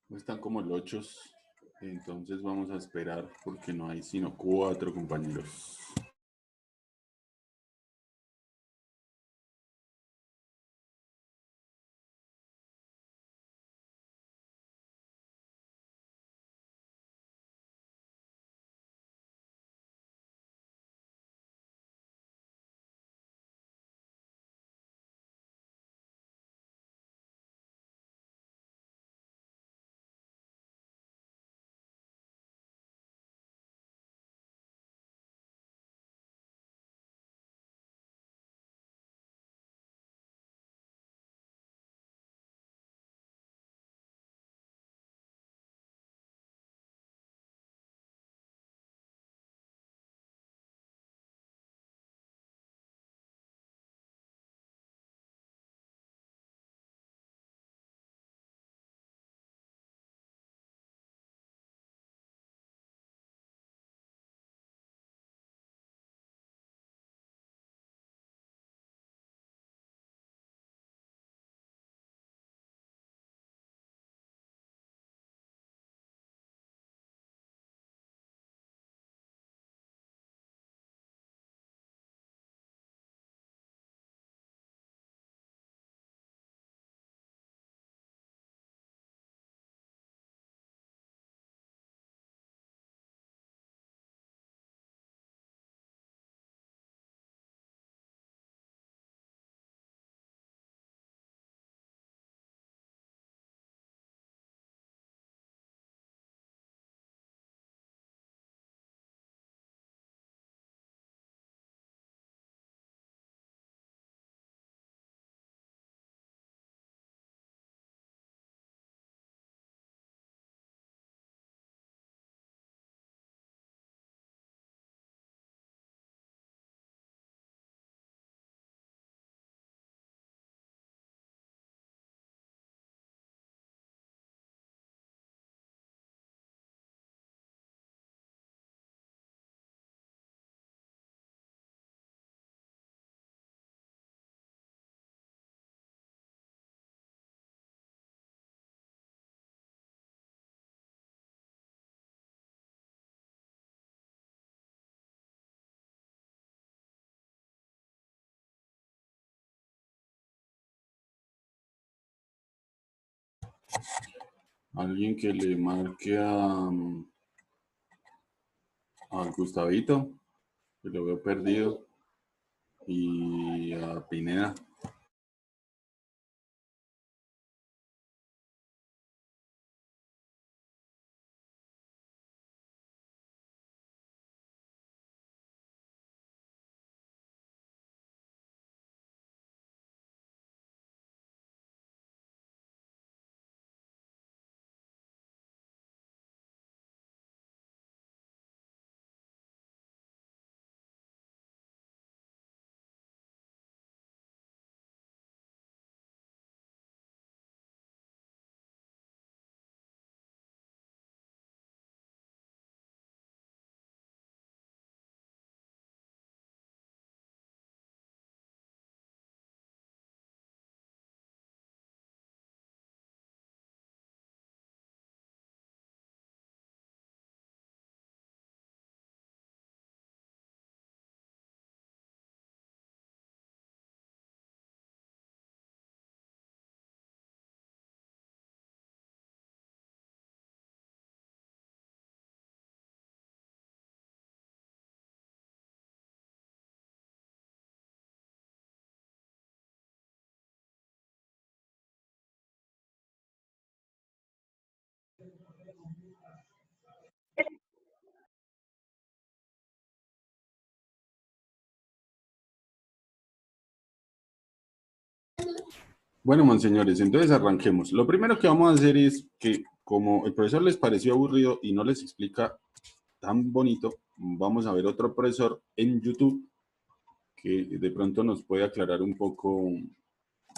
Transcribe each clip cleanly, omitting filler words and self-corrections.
Están como lochos. Entonces vamos a esperar porque no hay sino 4 compañeros. Alguien que le marque a Gustavito, que lo veo perdido, y a Pineda. Bueno, monseñores, entonces arranquemos. Lo primero que vamos a hacer es que, como el profesor les pareció aburrido y no les explica tan bonito, vamos a ver otro profesor en YouTube que de pronto nos puede aclarar un poco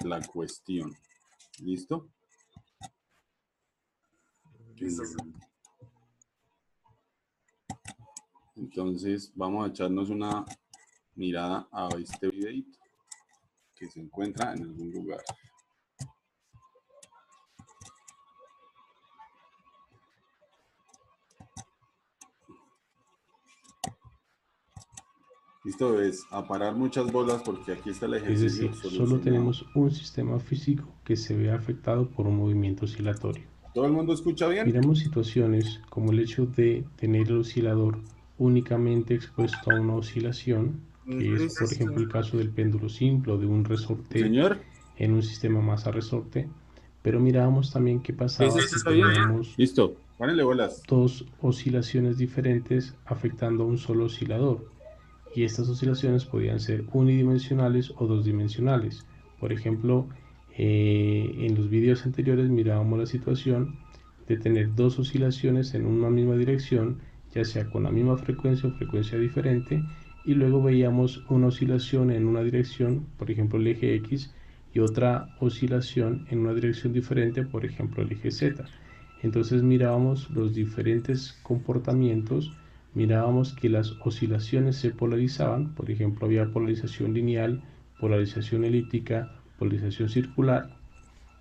la cuestión. ¿Listo? Listo. Entonces vamos a echarnos una mirada a este videito que se encuentra en algún lugar. Listo, es a parar muchas bolas porque aquí está el Es ejercicio decir, solo solucionado. tenemos un sistema físico que se ve afectado por un movimiento oscilatorio. ¿Todo el mundo escucha bien? Miramos situaciones como el hecho de tener el oscilador únicamente expuesto a una oscilación, que es por ejemplo el caso del péndulo simple o de un resorte Señor, en un sistema masa-resorte, pero mirábamos también qué pasaba si ¿está bien? teníamos Listo, párenle bolas. dos oscilaciones diferentes afectando a un solo oscilador, y estas oscilaciones podían ser unidimensionales o dos dimensionales. Por ejemplo, en los vídeos anteriores mirábamos la situación de tener dos oscilaciones en una misma dirección, ya sea con la misma frecuencia o frecuencia diferente, y luego veíamos una oscilación en una dirección, por ejemplo el eje X, y otra oscilación en una dirección diferente, por ejemplo el eje Z. Entonces mirábamos los diferentes comportamientos, mirábamos que las oscilaciones se polarizaban, por ejemplo había polarización lineal, polarización elíptica, polarización circular,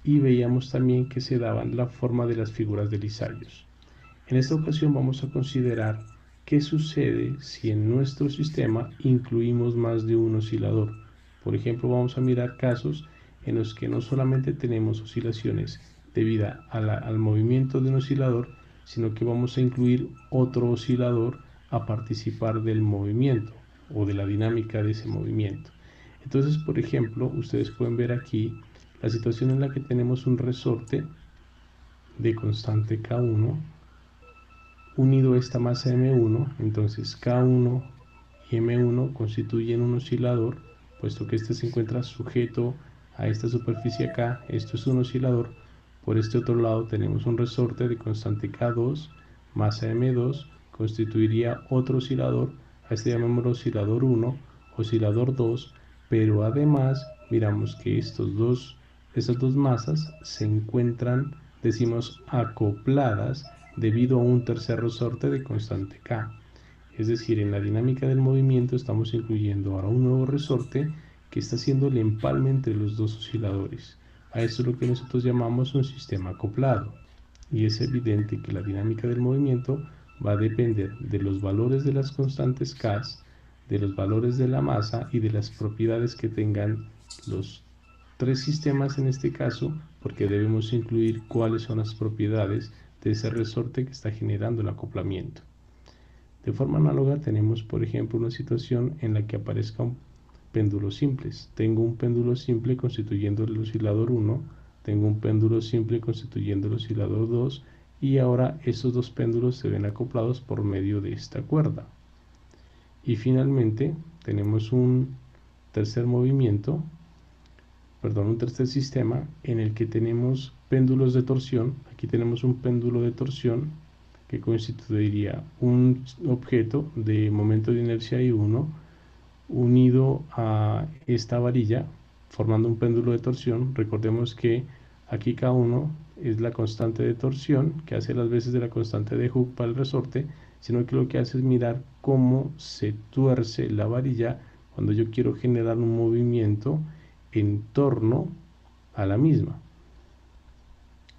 y veíamos también que se daban la forma de las figuras de Lissajous. En esta ocasión vamos a considerar qué sucede si en nuestro sistema incluimos más de un oscilador. Por ejemplo, vamos a mirar casos en los que no solamente tenemos oscilaciones debido al movimiento de un oscilador, sino que vamos a incluir otro oscilador a participar del movimiento o de la dinámica de ese movimiento. Entonces, por ejemplo, ustedes pueden ver aquí la situación en la que tenemos un resorte de constante K1 unido a esta masa M1, entonces K1 y M1 constituyen un oscilador, puesto que este se encuentra sujeto a esta superficie acá, esto es un oscilador. Por este otro lado tenemos un resorte de constante K2, masa M2, constituiría otro oscilador, a este llamémoslo oscilador 1, oscilador 2, pero además miramos que estas dos masas se encuentran, decimos, acopladas debido a un tercer resorte de constante K. Es decir, en la dinámica del movimiento estamos incluyendo ahora un nuevo resorte que está haciendo el empalme entre los dos osciladores. A esto es lo que nosotros llamamos un sistema acoplado. Y es evidente que la dinámica del movimiento va a depender de los valores de las constantes K, de los valores de la masa y de las propiedades que tengan los tres sistemas en este caso, porque debemos incluir cuáles son las propiedades de ese resorte que está generando el acoplamiento. De forma análoga tenemos, por ejemplo, una situación en la que aparezcan péndulos simples. Tengo un péndulo simple constituyendo el oscilador 1, tengo un péndulo simple constituyendo el oscilador 2, y ahora estos dos péndulos se ven acoplados por medio de esta cuerda. Y finalmente tenemos un tercer movimiento, un tercer sistema en el que tenemos péndulos de torsión. Aquí tenemos un péndulo de torsión que constituiría un objeto de momento de inercia I1 unido a esta varilla formando un péndulo de torsión. Recordemos que aquí K1 es la constante de torsión que hace las veces de la constante de Hooke para el resorte, sino que lo que hace es mirar cómo se tuerce la varilla cuando yo quiero generar un movimiento en torno a la misma.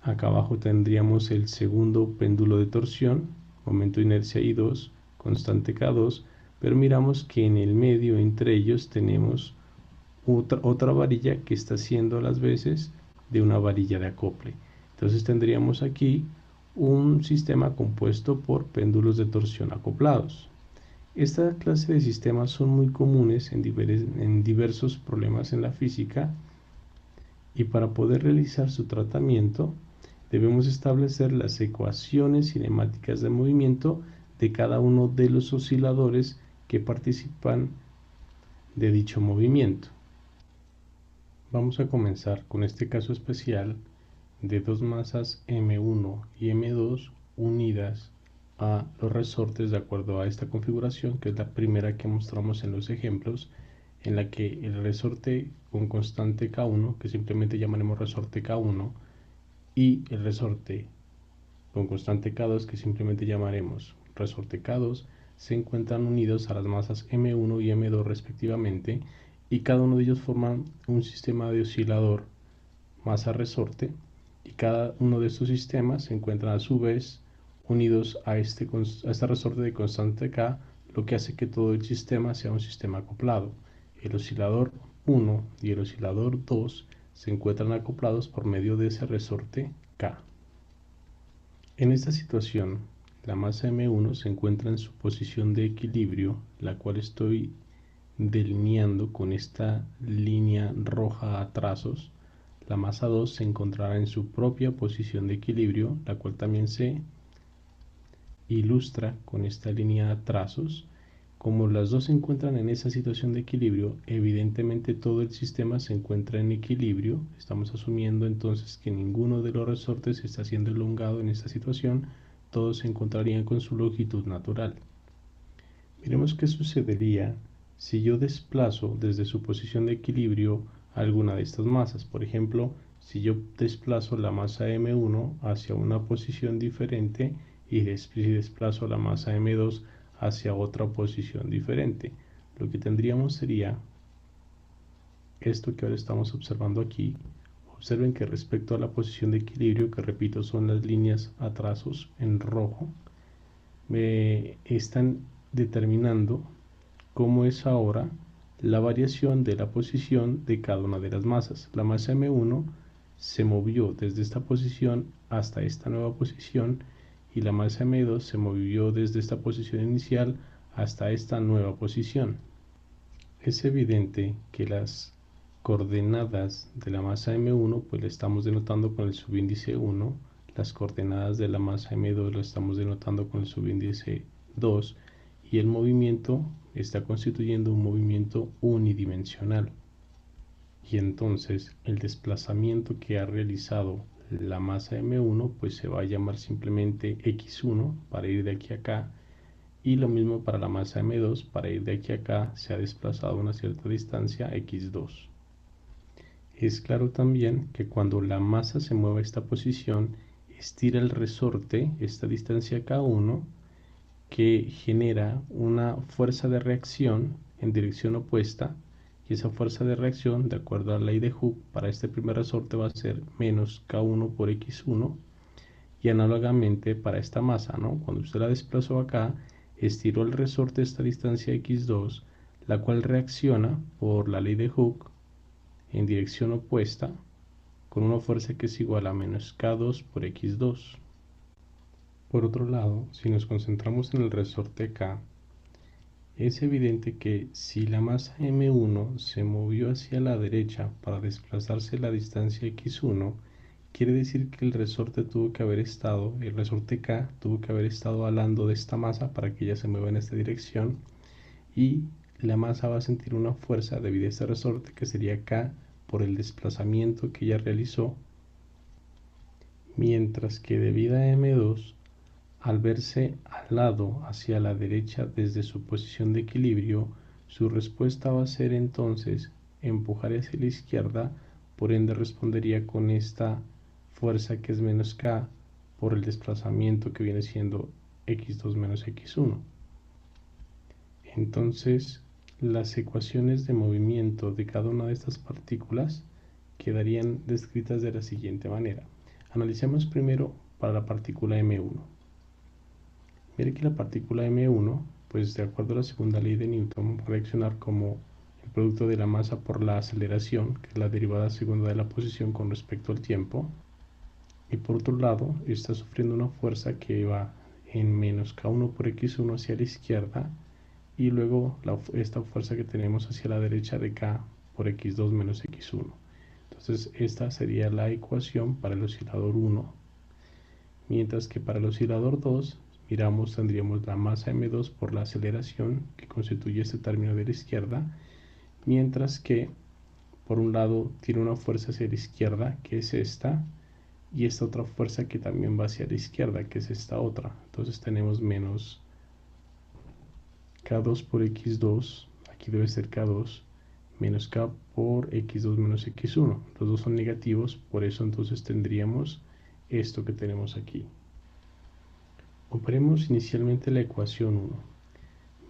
Acá abajo tendríamos el segundo péndulo de torsión, momento de inercia I2, constante K2, pero miramos que en el medio entre ellos tenemos otra varilla que está haciendo las veces de una varilla de acople. Entonces tendríamos aquí un sistema compuesto por péndulos de torsión acoplados. Esta clase de sistemas son muy comunes en diversos problemas en la física, y para poder realizar su tratamiento debemos establecer las ecuaciones cinemáticas de movimiento de cada uno de los osciladores que participan de dicho movimiento. Vamos a comenzar con este caso especial de dos masas M1 y M2 unidas a los resortes de acuerdo a esta configuración, que es la primera que mostramos en los ejemplos, en la que el resorte con constante K1, que simplemente llamaremos resorte K1, y el resorte con constante K2, que simplemente llamaremos resorte K2, se encuentran unidos a las masas M1 y M2 respectivamente, y cada uno de ellos forman un sistema de oscilador masa resorte, y cada uno de estos sistemas se encuentran a su vez unidos a este resorte de constante K, lo que hace que todo el sistema sea un sistema acoplado. El oscilador 1 y el oscilador 2 se encuentran acoplados por medio de ese resorte K. En esta situación, la masa M1 se encuentra en su posición de equilibrio, la cual estoy delineando con esta línea roja a trazos. La masa 2 se encontrará en su propia posición de equilibrio, la cual también se ilustra con esta línea a trazos. Como las dos se encuentran en esa situación de equilibrio, evidentemente todo el sistema se encuentra en equilibrio. Estamos asumiendo entonces que ninguno de los resortes está siendo elongado en esta situación, todos se encontrarían con su longitud natural. Miremos qué sucedería si yo desplazo desde su posición de equilibrio alguna de estas masas. Por ejemplo, si yo desplazo la masa M1 hacia una posición diferente y desplazo la masa M2 hacia otra posición diferente, lo que tendríamos sería esto que ahora estamos observando aquí. Observen que respecto a la posición de equilibrio, que repito son las líneas a trazos en rojo, me están determinando cómo es ahora la variación de la posición de cada una de las masas. La masa M1 se movió desde esta posición hasta esta nueva posición, y la masa M2 se movió desde esta posición inicial hasta esta nueva posición. Es evidente que las coordenadas de la masa M1 pues la estamos denotando con el subíndice 1, las coordenadas de la masa M2 lo estamos denotando con el subíndice 2, y el movimiento está constituyendo un movimiento unidimensional. Y entonces el desplazamiento que ha realizado la masa M1 pues se va a llamar simplemente X1 para ir de aquí a acá, y lo mismo para la masa M2, para ir de aquí a acá se ha desplazado una cierta distancia X2. Es claro también que cuando la masa se mueve a esta posición, estira el resorte, esta distancia K1, que genera una fuerza de reacción en dirección opuesta, y esa fuerza de reacción, de acuerdo a la ley de Hooke, para este primer resorte va a ser menos K1 por X1, y análogamente para esta masa, ¿no? Cuando usted la desplazó acá, estiró el resorte a esta distancia X2, la cual reacciona por la ley de Hooke en dirección opuesta con una fuerza que es igual a menos K2 por X2. Por otro lado, si nos concentramos en el resorte K, es evidente que si la masa M1 se movió hacia la derecha para desplazarse la distancia X1, quiere decir que el resorte el resorte K tuvo que haber estado alando de esta masa para que ella se mueva en esta dirección, y la masa va a sentir una fuerza debido a este resorte que sería K por el desplazamiento que ella realizó, mientras que debido a M2, al verse alado hacia la derecha desde su posición de equilibrio, su respuesta va a ser entonces empujar hacia la izquierda, por ende respondería con esta fuerza que es menos K por el desplazamiento que viene siendo X2 menos X1. Entonces, las ecuaciones de movimiento de cada una de estas partículas quedarían descritas de la siguiente manera. Analicemos primero para la partícula M1. Mire que la partícula M1, pues de acuerdo a la segunda ley de Newton, va a reaccionar como el producto de la masa por la aceleración, que es la derivada segunda de la posición con respecto al tiempo, y por otro lado está sufriendo una fuerza que va en menos K1 por X1 hacia la izquierda, y luego esta fuerza que tenemos hacia la derecha de K por X2 menos X1. Entonces esta sería la ecuación para el oscilador 1, mientras que para el oscilador 2 tendríamos la masa M2 por la aceleración que constituye este término de la izquierda, mientras que por un lado tiene una fuerza hacia la izquierda, que es esta, y esta otra fuerza que también va hacia la izquierda, que es esta otra. Entonces tenemos menos K2 por X2, aquí debe ser K2, menos K por X2 menos X1. Los dos son negativos, por eso entonces tendríamos esto que tenemos aquí. Operemos inicialmente la ecuación 1.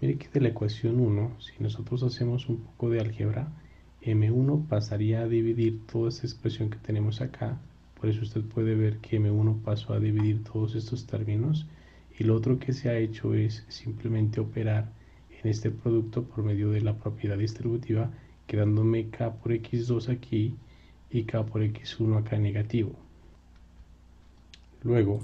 Mire que de la ecuación 1, si nosotros hacemos un poco de álgebra, M1 pasaría a dividir toda esta expresión que tenemos acá. Por eso usted puede ver que M1 pasó a dividir todos estos términos. Y lo otro que se ha hecho es simplemente operar en este producto por medio de la propiedad distributiva, quedándome K por X2 aquí y K por X1 acá negativo. Luego,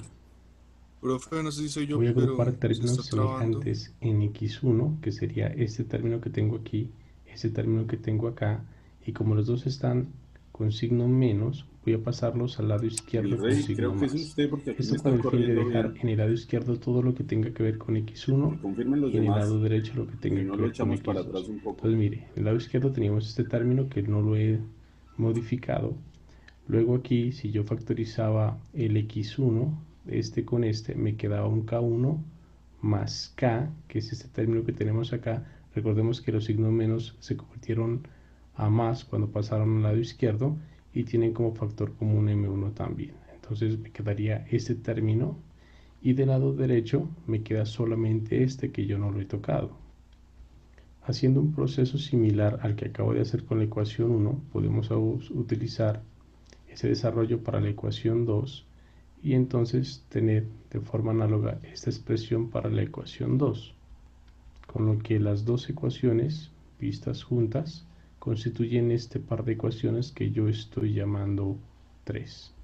Profe, no sé si soy yo, voy a pero agrupar se está términos trabando. semejantes en X1, que sería este término que tengo aquí, este término que tengo acá, y como los dos están con signo menos, voy a pasarlos al lado Mi izquierdo con rey, signo creo que es más. usted porque aquí me Esto con está el fin de corriendo dejar bien. en el lado izquierdo todo lo que tenga que ver con Que X1 confirmen los y en el demás lado derecho lo que y tenga no que lo ver con echamos para atrás X2. un poco. Entonces mire, en el lado izquierdo teníamos este término que no lo he modificado. Luego aquí, si yo factorizaba el X1, este con este, me quedaba un K1 más K, que es este término que tenemos acá. Recordemos que los signos menos se convirtieron a más cuando pasaron al lado izquierdo y tienen como factor común M1 también. Entonces me quedaría este término y del lado derecho me queda solamente este que yo no lo he tocado. Haciendo un proceso similar al que acabo de hacer con la ecuación 1, podemos utilizar ese desarrollo para la ecuación 2 y entonces tener de forma análoga esta expresión para la ecuación 2, con lo que las dos ecuaciones vistas juntas constituyen este par de ecuaciones que yo estoy llamando 3.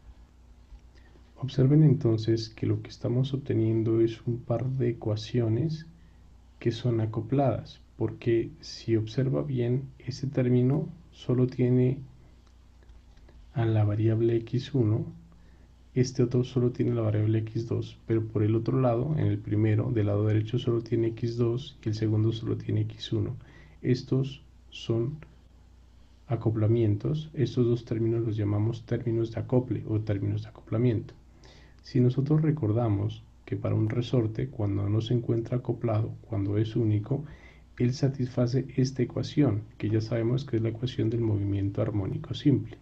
Observen entonces que lo que estamos obteniendo es un par de ecuaciones que son acopladas, porque si observa bien, este término solo tiene a la variable x1, este otro solo tiene la variable x2, pero por el otro lado, en el primero, del lado derecho solo tiene x2 y el segundo solo tiene x1. Estos son acoplamientos, estos dos términos los llamamos términos de acople o términos de acoplamiento. Si nosotros recordamos que para un resorte, cuando no se encuentra acoplado, cuando es único, él satisface esta ecuación, que ya sabemos que es la ecuación del movimiento armónico simple,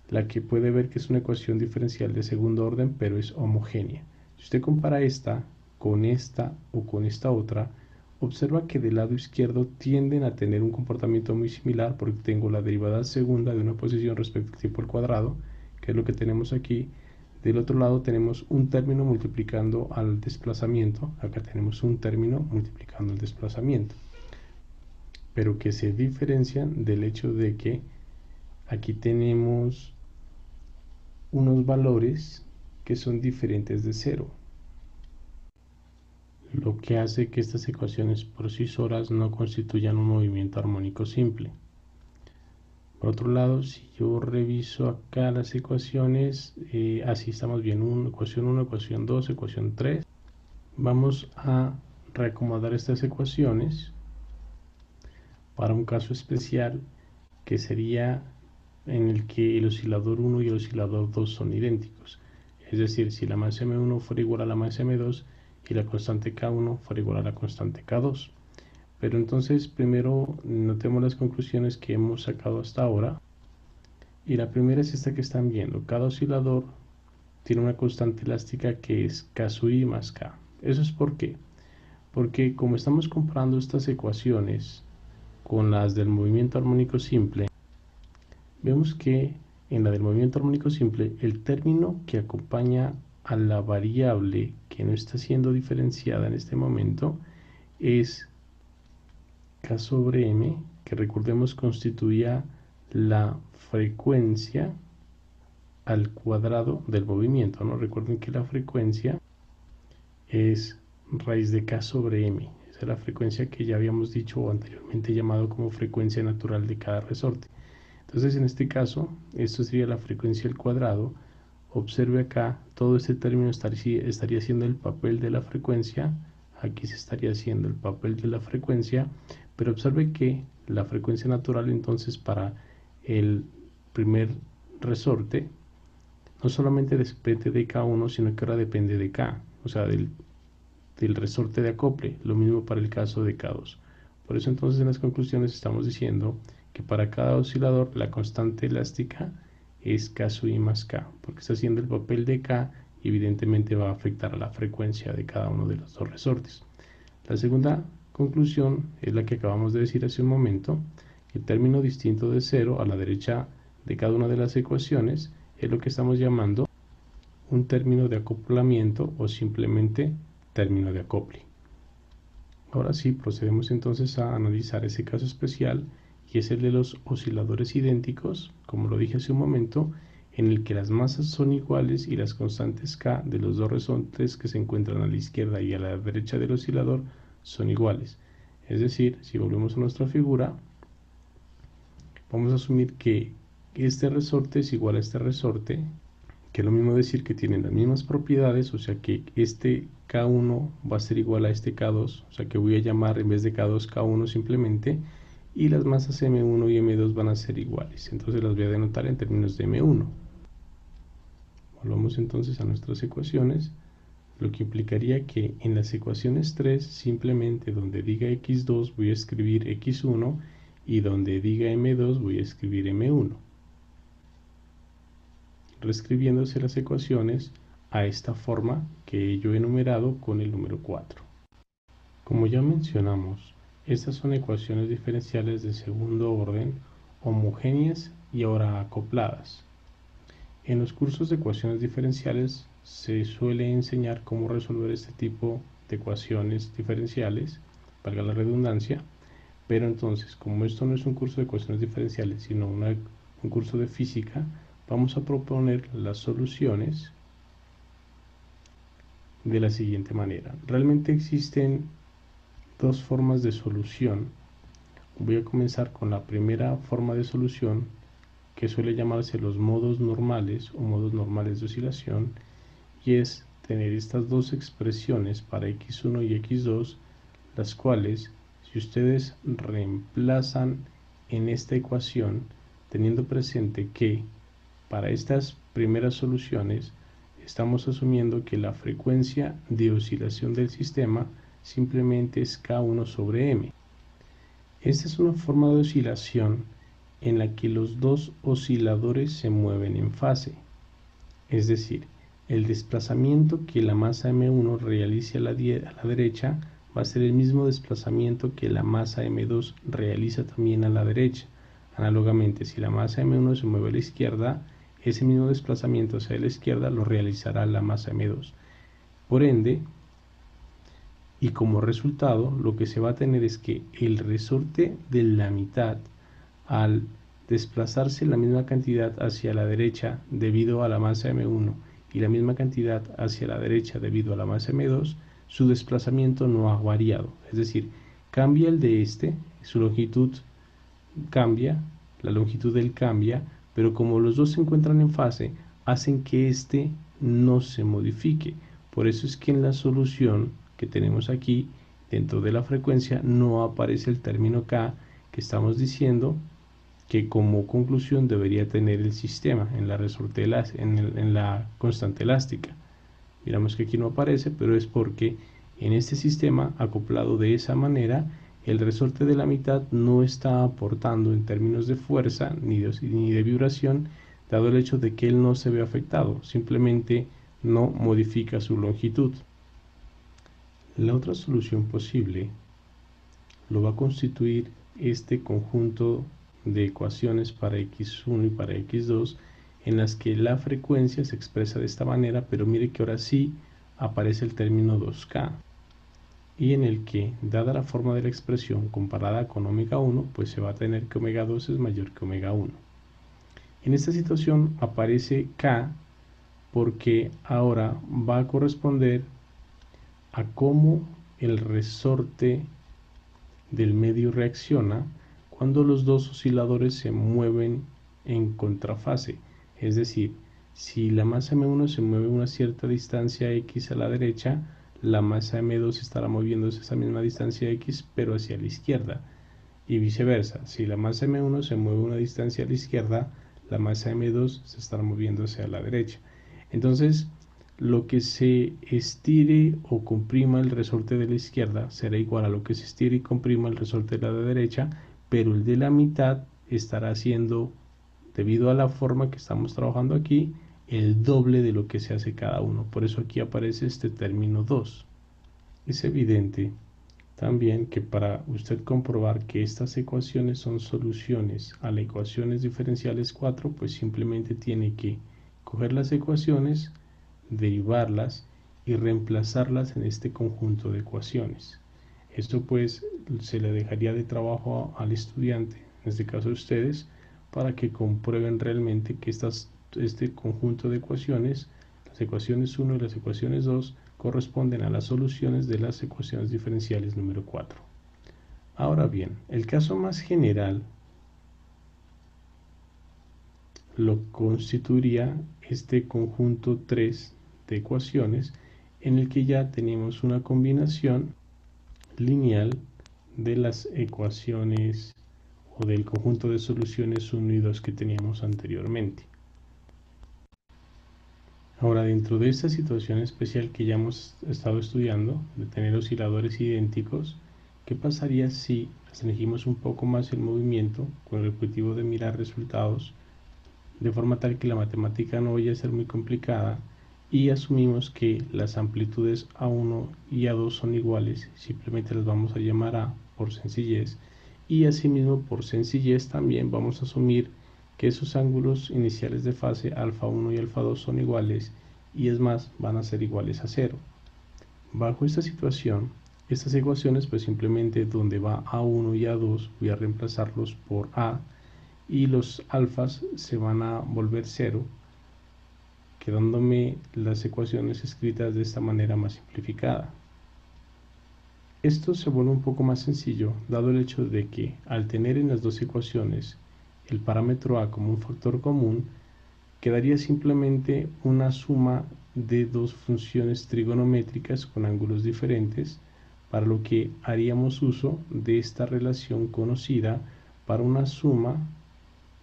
la que puede ver que es una ecuación diferencial de segundo orden, pero es homogénea. Si usted compara esta o con esta otra, observa que del lado izquierdo tienden a tener un comportamiento muy similar porque tengo la derivada segunda de una posición respecto al tiempo al cuadrado, que es lo que tenemos aquí. Del otro lado tenemos un término multiplicando al desplazamiento, acá tenemos un término multiplicando el desplazamiento, pero que se diferencian del hecho de que aquí tenemos unos valores que son diferentes de cero, lo que hace que estas ecuaciones por sí solas no constituyan un movimiento armónico simple. Por otro lado, si yo reviso acá las ecuaciones, así estamos bien, ecuación 1, ecuación 2, ecuación 3. Vamos a reacomodar estas ecuaciones para un caso especial que sería en el que el oscilador 1 y el oscilador 2 son idénticos. Es decir, si la masa M1 fuera igual a la masa M2 y la constante K1 fuera igual a la constante K2. Pero entonces primero notemos las conclusiones que hemos sacado hasta ahora. Y la primera es esta que están viendo. Cada oscilador tiene una constante elástica que es K sub i más K. ¿Eso es por qué? Porque como estamos comparando estas ecuaciones con las del movimiento armónico simple, vemos que en la del movimiento armónico simple, el término que acompaña a la variable que no está siendo diferenciada en este momento es K sobre M, que recordemos constituía la frecuencia al cuadrado del movimiento, ¿no? Recuerden que la frecuencia es raíz de K sobre M. Esa es la frecuencia que ya habíamos dicho o anteriormente llamado como frecuencia natural de cada resorte. Entonces, en este caso, esto sería la frecuencia al cuadrado. Observe acá, todo este término estaría haciendo el papel de la frecuencia. Aquí se estaría haciendo el papel de la frecuencia, pero observe que la frecuencia natural entonces para el primer resorte no solamente depende de K1, sino que ahora depende de K, o sea, del resorte de acople, lo mismo para el caso de K2. Por eso entonces en las conclusiones estamos diciendo que para cada oscilador la constante elástica es K sub I más K, porque está haciendo el papel de K y evidentemente va a afectar a la frecuencia de cada uno de los dos resortes. La segunda conclusión es la que acabamos de decir hace un momento, que el término distinto de 0 a la derecha de cada una de las ecuaciones es lo que estamos llamando un término de acoplamiento o simplemente término de acople. Ahora sí, procedemos entonces a analizar ese caso especial y es el de los osciladores idénticos, como lo dije hace un momento, en el que las masas son iguales y las constantes K de los dos resortes que se encuentran a la izquierda y a la derecha del oscilador son iguales. Es decir, si volvemos a nuestra figura, vamos a asumir que este resorte es igual a este resorte, que es lo mismo decir que tienen las mismas propiedades, o sea que este K1 va a ser igual a este K2, o sea que voy a llamar en vez de K2 K1 simplemente, y las masas M1 y M2 van a ser iguales, entonces las voy a denotar en términos de M1. Volvamos entonces a nuestras ecuaciones, lo que implicaría que en las ecuaciones 3 simplemente donde diga X2 voy a escribir X1 y donde diga M2 voy a escribir M1, reescribiéndose las ecuaciones a esta forma que yo he enumerado con el número 4. Como ya mencionamos, estas son ecuaciones diferenciales de segundo orden, homogéneas y ahora acopladas. En los cursos de ecuaciones diferenciales se suele enseñar cómo resolver este tipo de ecuaciones diferenciales, valga la redundancia, pero entonces, como esto no es un curso de ecuaciones diferenciales, sino un curso de física, vamos a proponer las soluciones de la siguiente manera. Realmente existen dos formas de solución. Voy a comenzar con la primera forma de solución, que suele llamarse los modos normales o modos normales de oscilación, y es tener estas dos expresiones para x1 y x2, las cuales, si ustedes reemplazan en esta ecuación, teniendo presente que para estas primeras soluciones estamos asumiendo que la frecuencia de oscilación del sistema simplemente es K1 sobre M. Esta es una forma de oscilación en la que los dos osciladores se mueven en fase, es decir, el desplazamiento que la masa M1 realice a la derecha va a ser el mismo desplazamiento que la masa M2 realiza también a la derecha. Análogamente, si la masa M1 se mueve a la izquierda, ese mismo desplazamiento hacia la izquierda lo realizará la masa M2. Por ende, y como resultado, lo que se va a tener es que el resorte de la mitad, al desplazarse la misma cantidad hacia la derecha debido a la masa M1 y la misma cantidad hacia la derecha debido a la masa M2, su desplazamiento no ha variado. Es decir, cambia el de este, su longitud cambia, la longitud del cambia, pero como los dos se encuentran en fase, hacen que este no se modifique. Por eso es que en la solución que tenemos aquí, dentro de la frecuencia, no aparece el término K que estamos diciendo que como conclusión debería tener el sistema en la resorte en la constante elástica. Miramos que aquí no aparece, pero es porque en este sistema acoplado de esa manera, el resorte de la mitad no está aportando en términos de fuerza ni de vibración, dado el hecho de que él no se ve afectado, simplemente no modifica su longitud. La otra solución posible lo va a constituir este conjunto de ecuaciones para x1 y para x2 en las que la frecuencia se expresa de esta manera, pero mire que ahora sí aparece el término 2K y en el que, dada la forma de la expresión comparada con omega 1, pues se va a tener que omega 2 es mayor que omega 1. En esta situación aparece K porque ahora va a corresponder a cómo el resorte del medio reacciona cuando los dos osciladores se mueven en contrafase. Es decir, si la masa M1 se mueve una cierta distancia X a la derecha, la masa M2 estará moviéndose esa misma distancia X pero hacia la izquierda. y viceversa. Si la masa M1 se mueve una distancia a la izquierda, la masa M2 se estará moviendo hacia la derecha. Entonces, lo que se estire o comprima el resorte de la izquierda será igual a lo que se estire y comprima el resorte de la derecha, pero el de la mitad estará haciendo, debido a la forma que estamos trabajando aquí, el doble de lo que se hace cada uno. Por eso aquí aparece este término 2. Es evidente también que para usted comprobar que estas ecuaciones son soluciones a las ecuaciones diferenciales 4, pues simplemente tiene que coger las ecuaciones, derivarlas y reemplazarlas en este conjunto de ecuaciones. Esto pues se le dejaría de trabajo al estudiante, en este caso a ustedes, para que comprueben realmente que este conjunto de ecuaciones, las ecuaciones 1 y las ecuaciones 2, corresponden a las soluciones de las ecuaciones diferenciales número 4. Ahora bien, el caso más general lo constituiría este conjunto 3 de ecuaciones en el que ya tenemos una combinación lineal de las ecuaciones o del conjunto de soluciones 1 y 2 que teníamos anteriormente. Ahora, dentro de esta situación especial que ya hemos estado estudiando, de tener osciladores idénticos, ¿qué pasaría si restringimos un poco más el movimiento con el objetivo de mirar resultados, de forma tal que la matemática no vaya a ser muy complicada, y asumimos que las amplitudes A1 y A2 son iguales, simplemente las vamos a llamar A por sencillez, y asimismo por sencillez también vamos a asumir que esos ángulos iniciales de fase alfa 1 y alfa 2 son iguales, y es más, van a ser iguales a 0. Bajo esta situación, estas ecuaciones pues simplemente donde va A1 y A2 voy a reemplazarlos por A, y los alfas se van a volver 0, quedándome las ecuaciones escritas de esta manera más simplificada. Esto se vuelve un poco más sencillo dado el hecho de que al tener en las dos ecuaciones el parámetro A como un factor común, quedaría simplemente una suma de dos funciones trigonométricas con ángulos diferentes, para lo que haríamos uso de esta relación conocida para una suma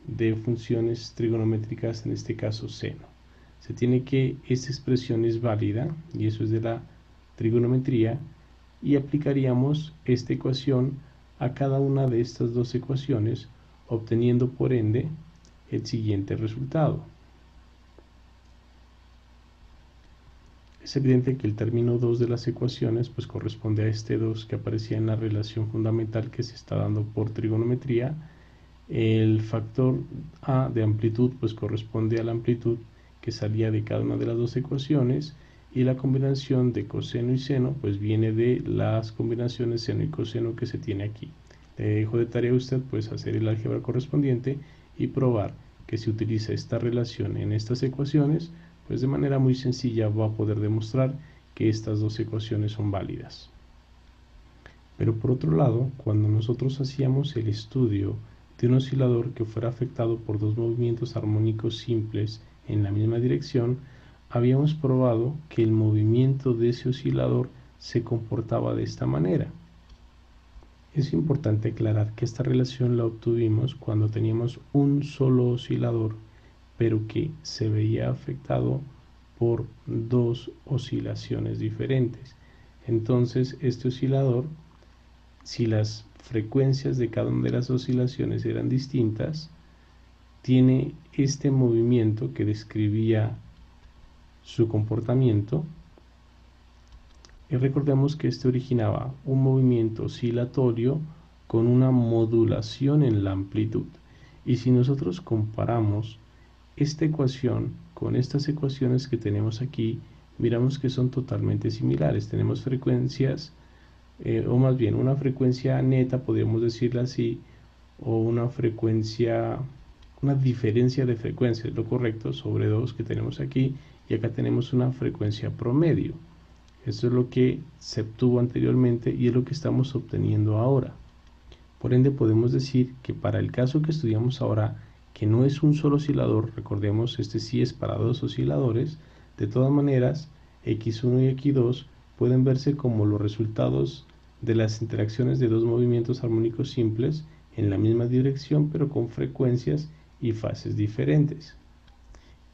de funciones trigonométricas, en este caso seno. Se tiene que esta expresión es válida, y eso es de la trigonometría, y aplicaríamos esta ecuación a cada una de estas dos ecuaciones, obteniendo por ende el siguiente resultado. Es evidente que el término 2 de las ecuaciones pues corresponde a este 2 que aparecía en la relación fundamental que se está dando por trigonometría. El factor A de amplitud pues corresponde a la amplitud que salía de cada una de las dos ecuaciones, y la combinación de coseno y seno pues viene de las combinaciones seno y coseno que se tiene aquí. Le dejo de tarea a usted pues hacer el álgebra correspondiente y probar que si utiliza esta relación en estas ecuaciones, pues de manera muy sencilla va a poder demostrar que estas dos ecuaciones son válidas. Pero por otro lado, cuando nosotros hacíamos el estudio de un oscilador que fuera afectado por dos movimientos armónicos simples en la misma dirección, habíamos probado que el movimiento de ese oscilador se comportaba de esta manera. Es importante aclarar que esta relación la obtuvimos cuando teníamos un solo oscilador, pero que se veía afectado por dos oscilaciones diferentes. Entonces, este oscilador, si las frecuencias de cada una de las oscilaciones eran distintas, tiene este movimiento que describía su comportamiento, y recordemos que este originaba un movimiento oscilatorio con una modulación en la amplitud. Y si nosotros comparamos esta ecuación con estas ecuaciones que tenemos aquí, miramos que son totalmente similares. Tenemos frecuencias, o más bien una frecuencia neta, podríamos decirla así, o una diferencia de frecuencias, lo correcto, sobre 2 que tenemos aquí, y acá tenemos una frecuencia promedio. Esto es lo que se obtuvo anteriormente y es lo que estamos obteniendo ahora. Por ende, podemos decir que para el caso que estudiamos ahora, que no es un solo oscilador, recordemos, este sí es para dos osciladores, de todas maneras, X1 y X2 pueden verse como los resultados de las interacciones de dos movimientos armónicos simples en la misma dirección pero con frecuencias y fases diferentes.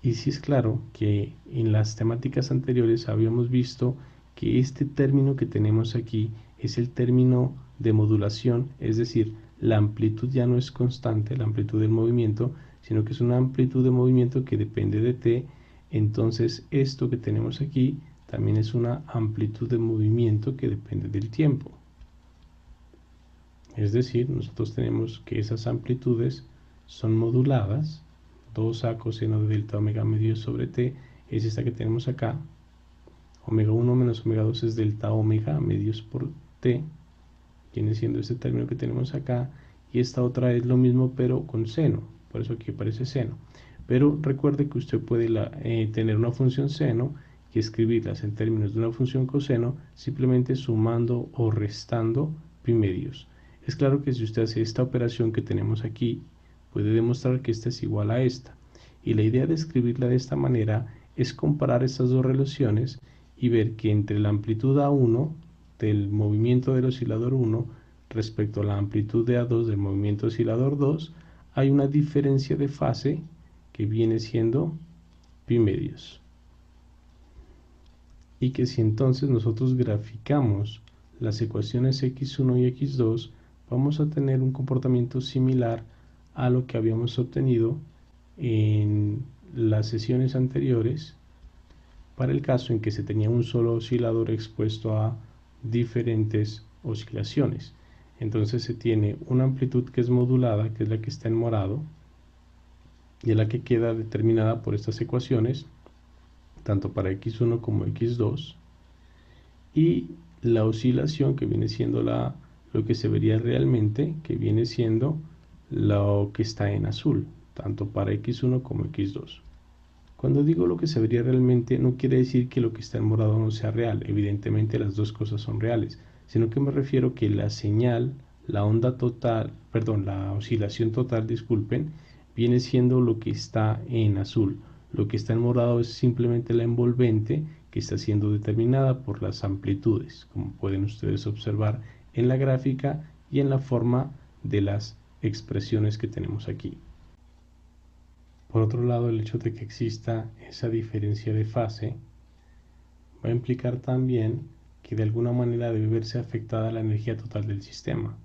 Y sí es claro que en las temáticas anteriores habíamos visto que este término que tenemos aquí es el término de modulación, es decir, la amplitud ya no es constante, la amplitud del movimiento, sino que es una amplitud de movimiento que depende de t. Entonces esto que tenemos aquí también es una amplitud de movimiento que depende del tiempo. Es decir, nosotros tenemos que esas amplitudes son moduladas. 2a coseno de delta omega medio sobre t es esta que tenemos acá. Omega 1 menos omega 2 es delta omega medios por t. Viene siendo este término que tenemos acá. Y esta otra es lo mismo pero con seno. Por eso aquí aparece seno. Pero recuerde que usted puede tener una función seno y escribirlas en términos de una función coseno simplemente sumando o restando pi medios. Es claro que si usted hace esta operación que tenemos aquí, puede demostrar que esta es igual a esta. Y la idea de escribirla de esta manera es comparar estas dos relaciones y ver que entre la amplitud A1 del movimiento del oscilador 1 respecto a la amplitud de A2 del movimiento oscilador 2 hay una diferencia de fase que viene siendo pi medios. Y que si entonces nosotros graficamos las ecuaciones x1 y x2, vamos a tener un comportamiento similar a lo que habíamos obtenido en las sesiones anteriores para el caso en que se tenía un solo oscilador expuesto a diferentes oscilaciones. Entonces se tiene una amplitud que es modulada, que es la que está en morado, y es la que queda determinada por estas ecuaciones, tanto para x1 como x2, y la oscilación que viene siendo lo que se vería realmente, que viene siendo lo que está en azul, tanto para x1 como x2. Cuando digo lo que se vería realmente, no quiere decir que lo que está en morado no sea real. Evidentemente las dos cosas son reales, sino que me refiero que la señal, la onda total, perdón, la oscilación total, disculpen, viene siendo lo que está en azul. Lo que está en morado es simplemente la envolvente que está siendo determinada por las amplitudes, como pueden ustedes observar en la gráfica y en la forma de las expresiones que tenemos aquí. Por otro lado, el hecho de que exista esa diferencia de fase va a implicar también que de alguna manera debe verse afectada la energía total del sistema,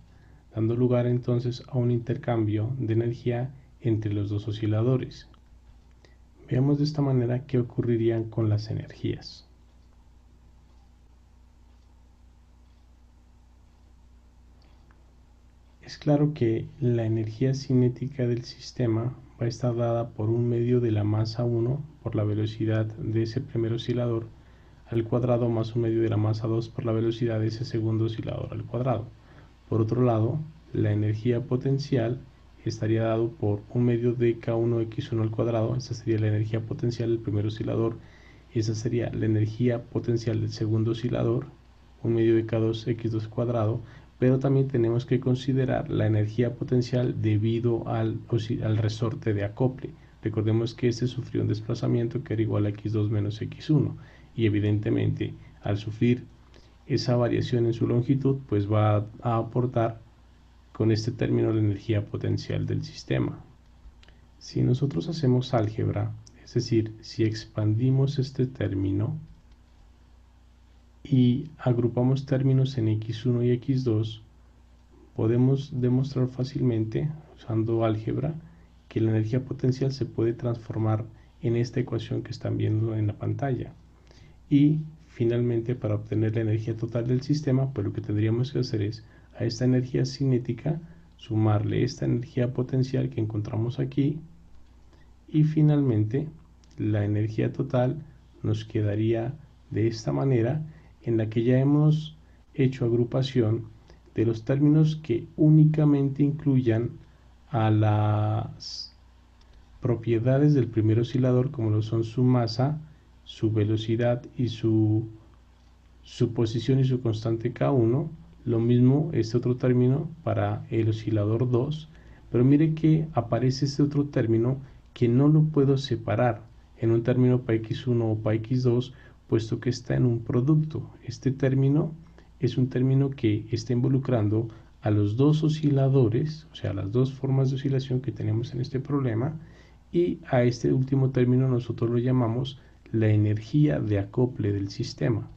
dando lugar entonces a un intercambio de energía entre los dos osciladores. Veamos de esta manera qué ocurriría con las energías. Es claro que la energía cinética del sistema va a estar dada por un medio de la masa 1 por la velocidad de ese primer oscilador al cuadrado más un medio de la masa 2 por la velocidad de ese segundo oscilador al cuadrado. Por otro lado, la energía potencial estaría dado por un medio de K1x1 al cuadrado. Esta sería la energía potencial del primer oscilador. Esa sería la energía potencial del segundo oscilador, un medio de K2x2 cuadrado. Pero también tenemos que considerar la energía potencial debido al resorte de acople. Recordemos que este sufrió un desplazamiento que era igual a x2 menos x1 y evidentemente al sufrir esa variación en su longitud pues va a aportar con este término la energía potencial del sistema. Si nosotros hacemos álgebra, es decir, si expandimos este término y agrupamos términos en x1 y x2, podemos demostrar fácilmente, usando álgebra, que la energía potencial se puede transformar en esta ecuación que están viendo en la pantalla. Y finalmente, para obtener la energía total del sistema, pues lo que tendríamos que hacer es a esta energía cinética sumarle esta energía potencial que encontramos aquí, y finalmente la energía total nos quedaría de esta manera, en la que ya hemos hecho agrupación de los términos que únicamente incluyan a las propiedades del primer oscilador, como lo son su masa, su velocidad y su posición y su constante K1. Lo mismo este otro término para el oscilador 2, pero mire que aparece este otro término que no lo puedo separar en un término para x1 o para x2, puesto que está en un producto. Este término es un término que está involucrando a los dos osciladores, o sea, las dos formas de oscilación que tenemos en este problema, y a este último término nosotros lo llamamos la energía de acople del sistema.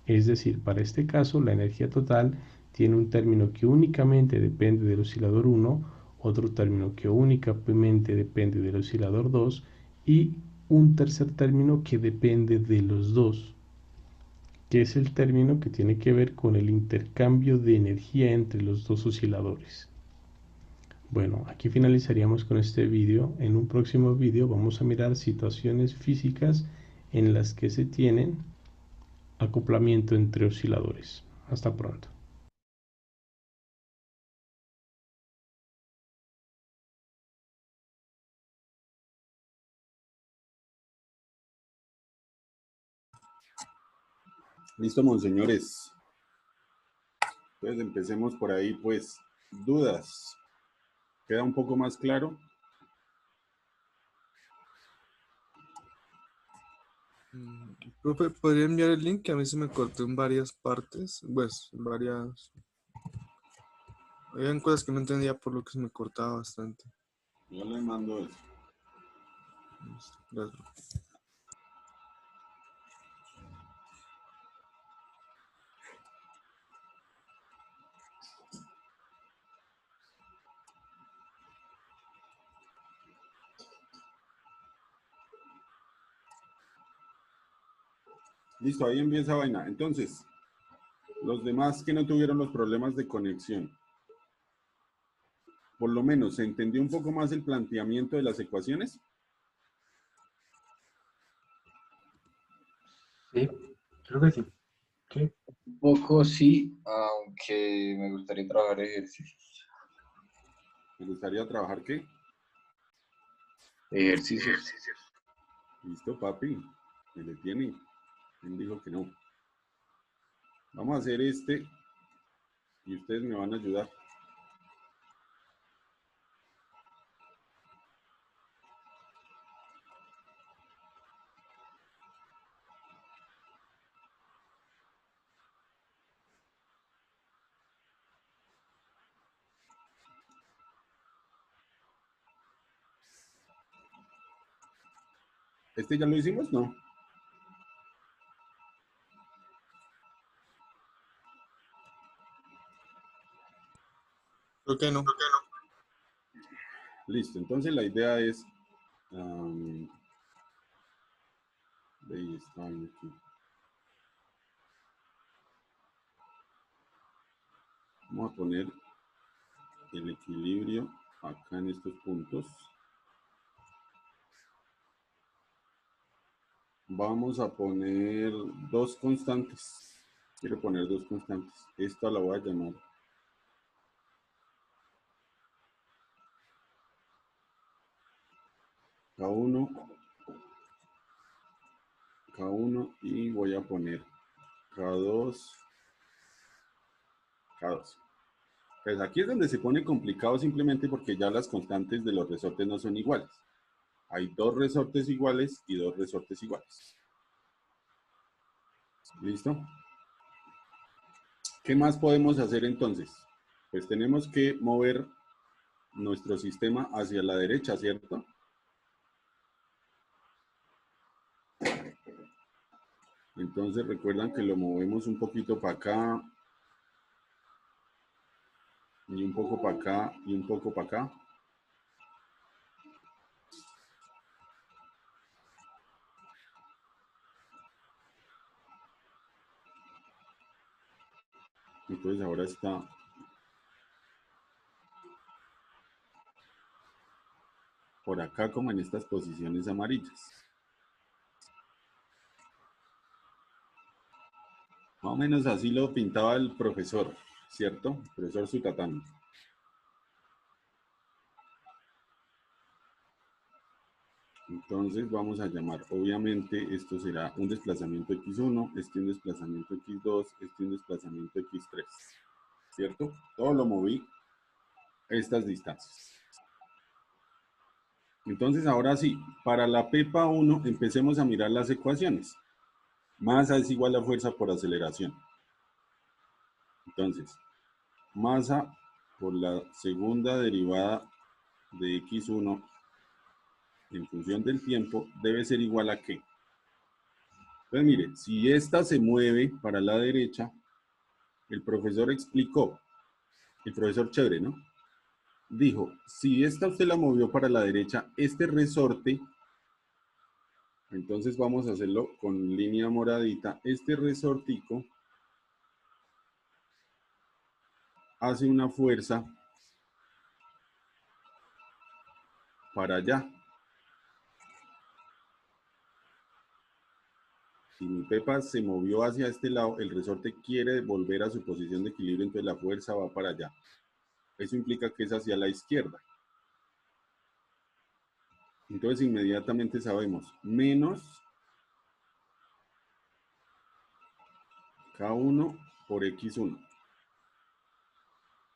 Es decir, para este caso, la energía total tiene un término que únicamente depende del oscilador 1, otro término que únicamente depende del oscilador 2 y un tercer término que depende de los dos, que es el término que tiene que ver con el intercambio de energía entre los dos osciladores. Bueno, aquí finalizaríamos con este vídeo. En un próximo vídeo vamos a mirar situaciones físicas en las que se tienen acoplamiento entre osciladores. Hasta pronto. Listo, monseñores. Entonces empecemos por ahí, pues, dudas. ¿Queda un poco más claro? Profe, ¿podría enviar el link? Que a mí se me cortó en varias partes. Pues, en varias. Habían cosas que no entendía por lo que se me cortaba bastante. Yo le mando eso. Gracias. Listo, ahí empieza vaina. Entonces, los demás que no tuvieron los problemas de conexión, por lo menos, ¿se entendió un poco más el planteamiento de las ecuaciones? Sí, creo que sí. Sí. Un poco sí, aunque me gustaría trabajar ejercicios. ¿Me gustaría trabajar qué? Ejercicios. Listo, papi. Me detiene. Él dijo que no. Vamos a hacer este y ustedes me van a ayudar. ¿Este ya lo hicimos? No. Creo que no. Listo, entonces la idea es... ahí está, aquí. Vamos a poner el equilibrio acá en estos puntos. Vamos a poner dos constantes. Quiero poner dos constantes. Esta la voy a llamar K1, K1 y voy a poner K2, K2. Pues aquí es donde se pone complicado simplemente porque ya las constantes de los resortes no son iguales. Hay dos resortes iguales y dos resortes iguales. ¿Listo? ¿Qué más podemos hacer entonces? Pues tenemos que mover nuestro sistema hacia la derecha, ¿cierto? Entonces recuerdan que lo movemos un poquito para acá, y un poco para acá, y un poco para acá. Entonces ahora está por acá como en estas posiciones amarillas. Más o menos así lo pintaba el profesor, ¿cierto? El profesor Zutatán. Entonces vamos a llamar, obviamente esto será un desplazamiento x1, este un desplazamiento x2, este un desplazamiento x3, ¿cierto? Todo lo moví a estas distancias. Entonces ahora sí, para la PEPA 1 empecemos a mirar las ecuaciones. Masa es igual a fuerza por aceleración. Entonces, masa por la segunda derivada de x1 en función del tiempo debe ser igual a ¿qué? Entonces, mire, si esta se mueve para la derecha, el profesor explicó, el profesor chévere, ¿no? Dijo, si esta usted la movió para la derecha, este resorte, entonces vamos a hacerlo con línea moradita, este resortico hace una fuerza para allá. Si mi pepa se movió hacia este lado, el resorte quiere volver a su posición de equilibrio, entonces la fuerza va para allá. Eso implica que es hacia la izquierda. Entonces inmediatamente sabemos, menos K1 por X1.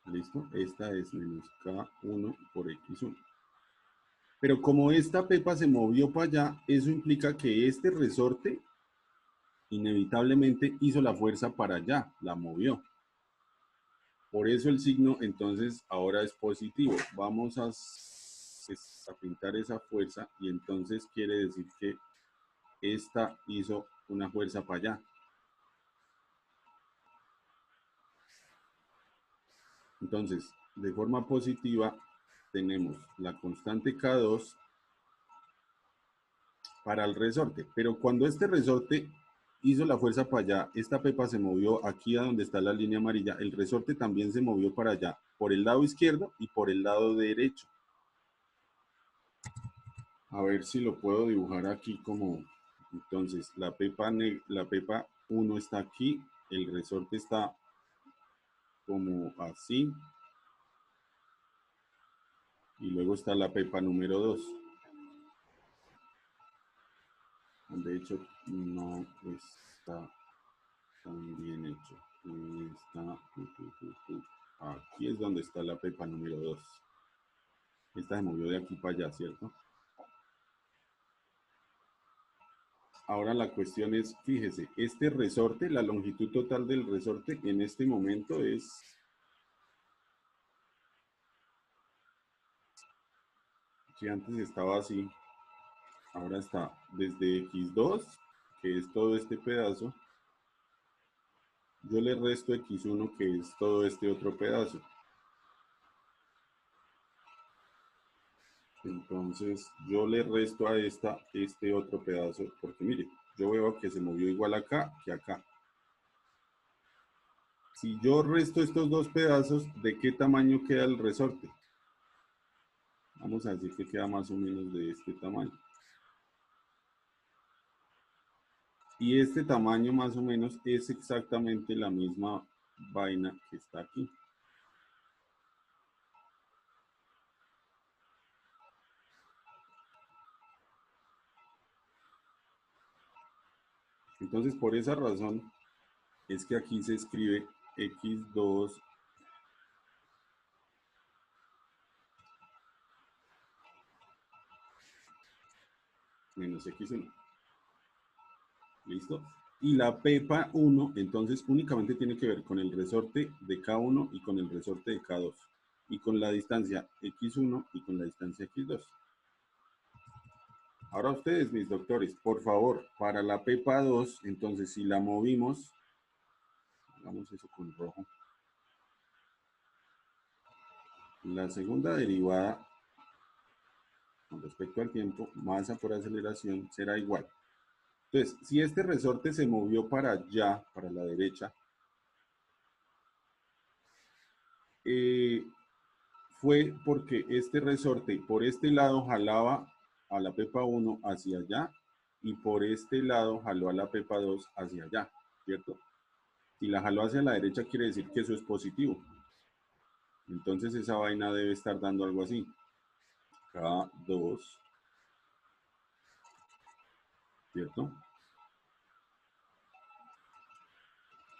¿Listo? Esta es menos K1 por X1. Pero como esta pepa se movió para allá, eso implica que este resorte inevitablemente hizo la fuerza para allá, la movió. Por eso el signo entonces ahora es positivo. Vamos a pintar esa fuerza y entonces quiere decir que esta hizo una fuerza para allá. Entonces, de forma positiva, tenemos la constante K2 para el resorte. Pero cuando este resorte hizo la fuerza para allá, esta pepa se movió aquí a donde está la línea amarilla, el resorte también se movió para allá, por el lado izquierdo y por el lado derecho. A ver si lo puedo dibujar aquí como, entonces, la pepa 1 está aquí, el resorte está como así, y luego está la pepa número 2. De hecho, no está tan bien hecho. Aquí es donde está la pepa número 2. Esta se movió de aquí para allá, ¿cierto? Ahora la cuestión es, fíjese, este resorte, la longitud total del resorte en este momento es... Si antes estaba así, ahora está desde X2, que es todo este pedazo, yo le resto X1, que es todo este otro pedazo. Entonces yo le resto a este otro pedazo, porque mire, yo veo que se movió igual acá que acá. Si yo resto estos dos pedazos, ¿de qué tamaño queda el resorte? Vamos a decir que queda más o menos de este tamaño. Y este tamaño más o menos es exactamente la misma vaina que está aquí. Entonces, por esa razón, es que aquí se escribe X2 menos X1. ¿Listo? Y la pepa 1, entonces, únicamente tiene que ver con el resorte de K1 y con el resorte de K2. Y con la distancia X1 y con la distancia X2. Ahora ustedes, mis doctores, por favor, para la pepa 2, entonces, si la movimos, hagamos eso con rojo. La segunda derivada, con respecto al tiempo, masa por aceleración, será igual. Entonces, si este resorte se movió para allá, para la derecha, fue porque este resorte por este lado jalaba a la pepa 1 hacia allá y por este lado jaló a la pepa 2 hacia allá, ¿cierto? Si la jaló hacia la derecha quiere decir que eso es positivo. Entonces esa vaina debe estar dando algo así. K2, ¿cierto?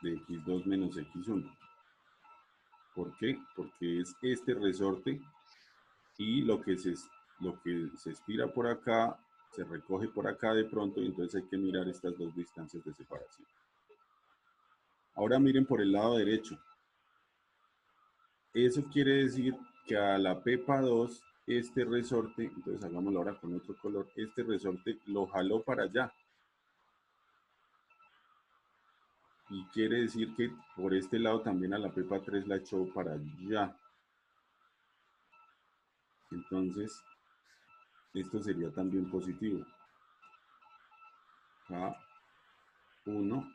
De X2 menos X1. ¿Por qué? Porque es este resorte y lo que se estira por acá se recoge por acá de pronto, y entonces hay que mirar estas dos distancias de separación. Ahora miren por el lado derecho. Eso quiere decir que a la pepa 2, este resorte, entonces hagámoslo ahora con otro color, este resorte lo jaló para allá. Y quiere decir que por este lado también a la pepa 3 la echó para allá. Entonces, esto sería también positivo. K1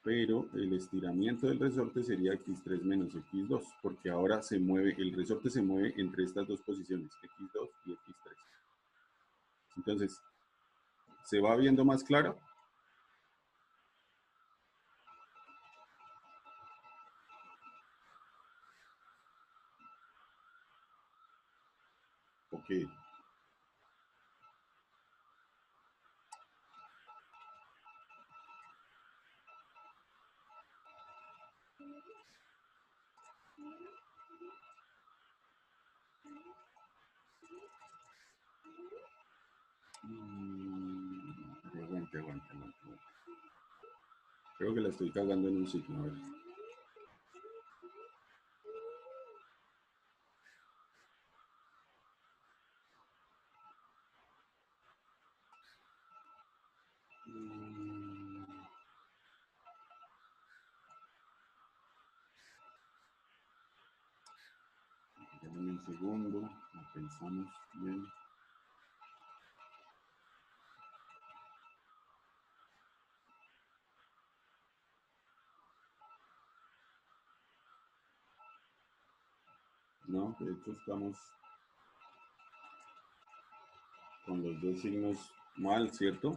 pero el estiramiento del resorte sería x3 menos x2, porque ahora se mueve, el resorte se mueve entre estas dos posiciones, x2 y x3. Entonces, ¿se va viendo más claro? Ok. Aguante. Creo que la estoy cagando en un signo. A ver. Dame un segundo, lo pensamos bien. No, de hecho estamos con los dos signos mal, ¿cierto?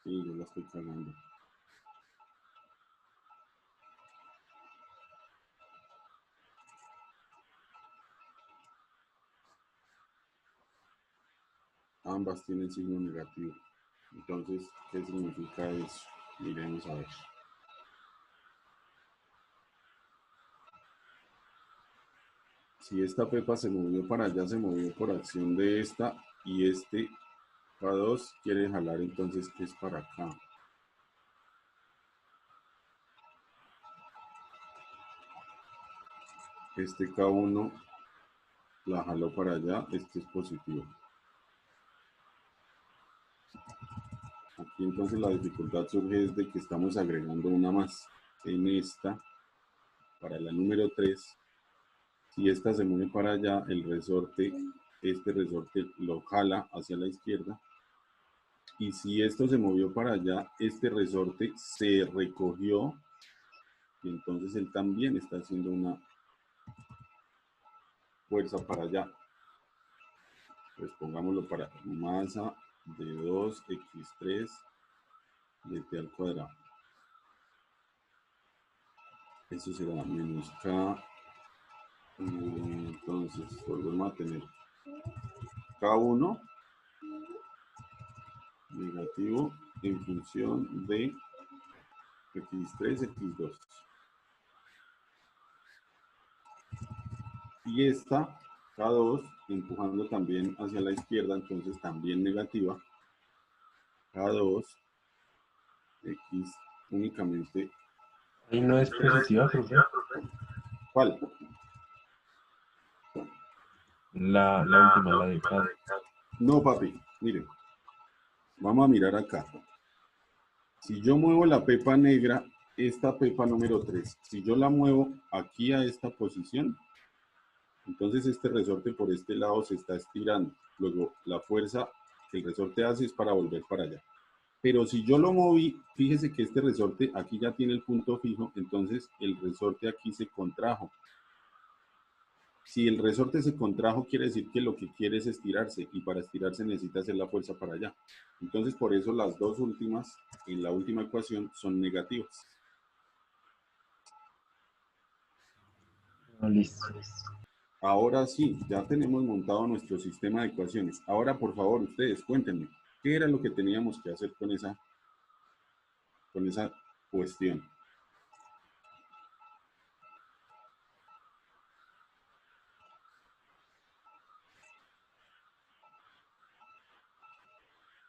Sí, yo la estoy cagando. Ambas tienen signo negativo. Entonces, ¿qué significa eso? Miremos a ver. Si esta pepa se movió para allá, se movió por acción de esta, y este K2 quiere jalar entonces que es para acá. Este K1 la jaló para allá, este es positivo. Aquí entonces la dificultad surge es de que estamos agregando una más en esta, para la número 3. Si esta se mueve para allá, el resorte, este resorte lo jala hacia la izquierda. Y si esto se movió para allá, este resorte se recogió y entonces él también está haciendo una fuerza para allá. Pues pongámoslo para masa de 2x3 de t al cuadrado. Eso será menos k. Entonces volvemos a tener k1 negativo en función de x3, x2. Y esta K2 empujando también hacia la izquierda, entonces también negativa. K2, X únicamente. Ahí no es positiva, profe. ¿Cuál? La última, la de K. No, papi, miren. Vamos a mirar acá. Si yo muevo la pepa negra, esta pepa número 3, si yo la muevo aquí a esta posición, entonces este resorte por este lado se está estirando. Luego la fuerza que el resorte hace es para volver para allá. Pero si yo lo moví, fíjese que este resorte aquí ya tiene el punto fijo, entonces el resorte aquí se contrajo. Si el resorte se contrajo, quiere decir que lo que quiere es estirarse, y para estirarse necesita hacer la fuerza para allá. Entonces, por eso las dos últimas, en la última ecuación, son negativas. Listo. Ahora sí, ya tenemos montado nuestro sistema de ecuaciones. Ahora, por favor, ustedes cuéntenme, ¿qué era lo que teníamos que hacer con esa cuestión?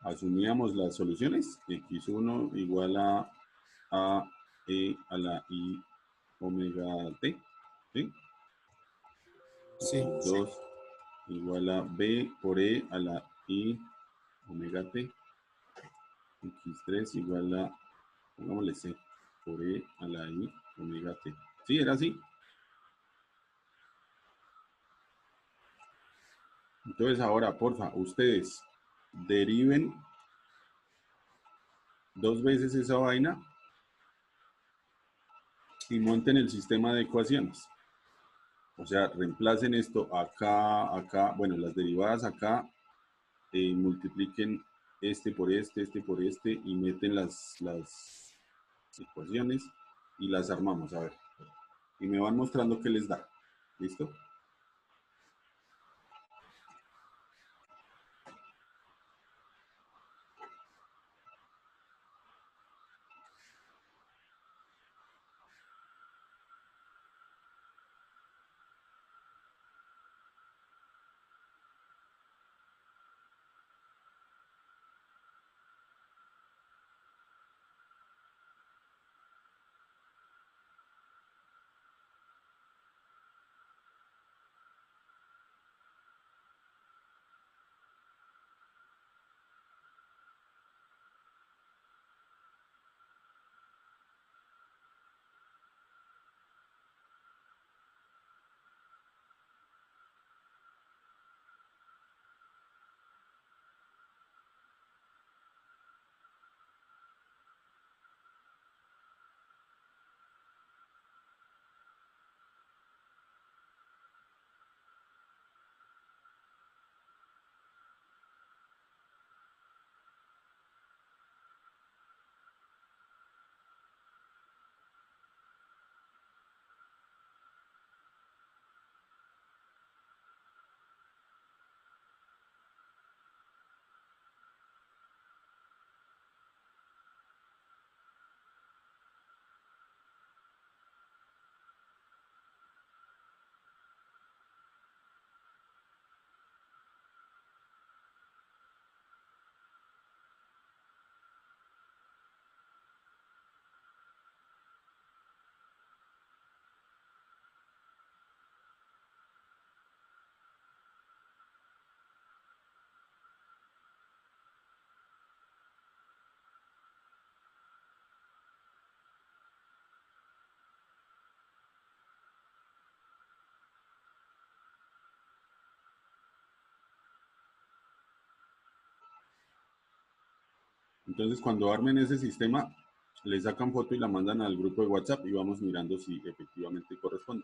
Asumíamos las soluciones, x1 igual a e a la i omega t, ¿sí? Sí, X2 igual a b por e a la i omega t, x3 igual a, pongámosle c, por e a la i omega t. ¿Sí, era así? Entonces ahora, porfa, ustedes deriven dos veces esa vaina y monten el sistema de ecuaciones. O sea, reemplacen esto acá, acá, bueno, las derivadas acá, multipliquen este por este, y meten las ecuaciones y las armamos, a ver. Y me van mostrando qué les da. ¿Listo? Entonces, cuando armen ese sistema, le sacan foto y la mandan al grupo de WhatsApp y vamos mirando si efectivamente corresponde.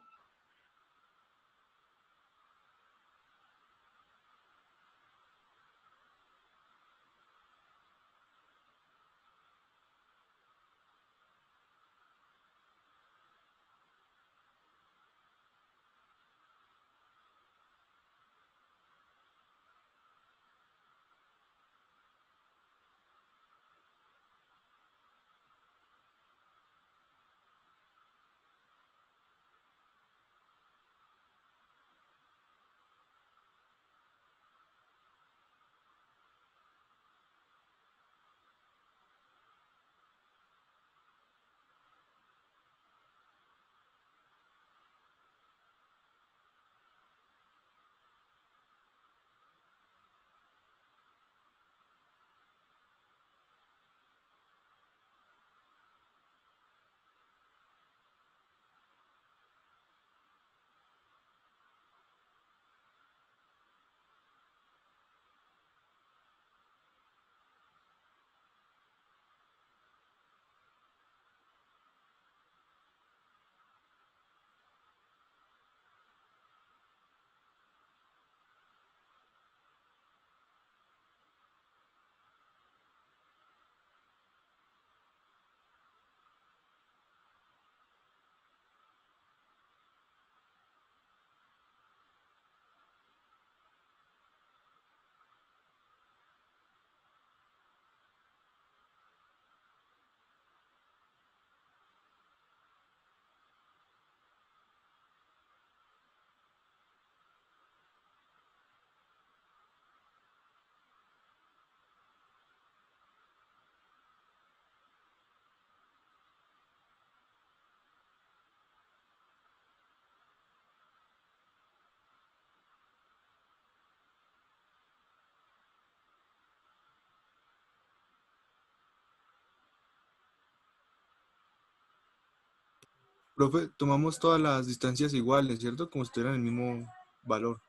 Profe, tomamos todas las distancias iguales, ¿cierto? Como si tuvieran el mismo valor.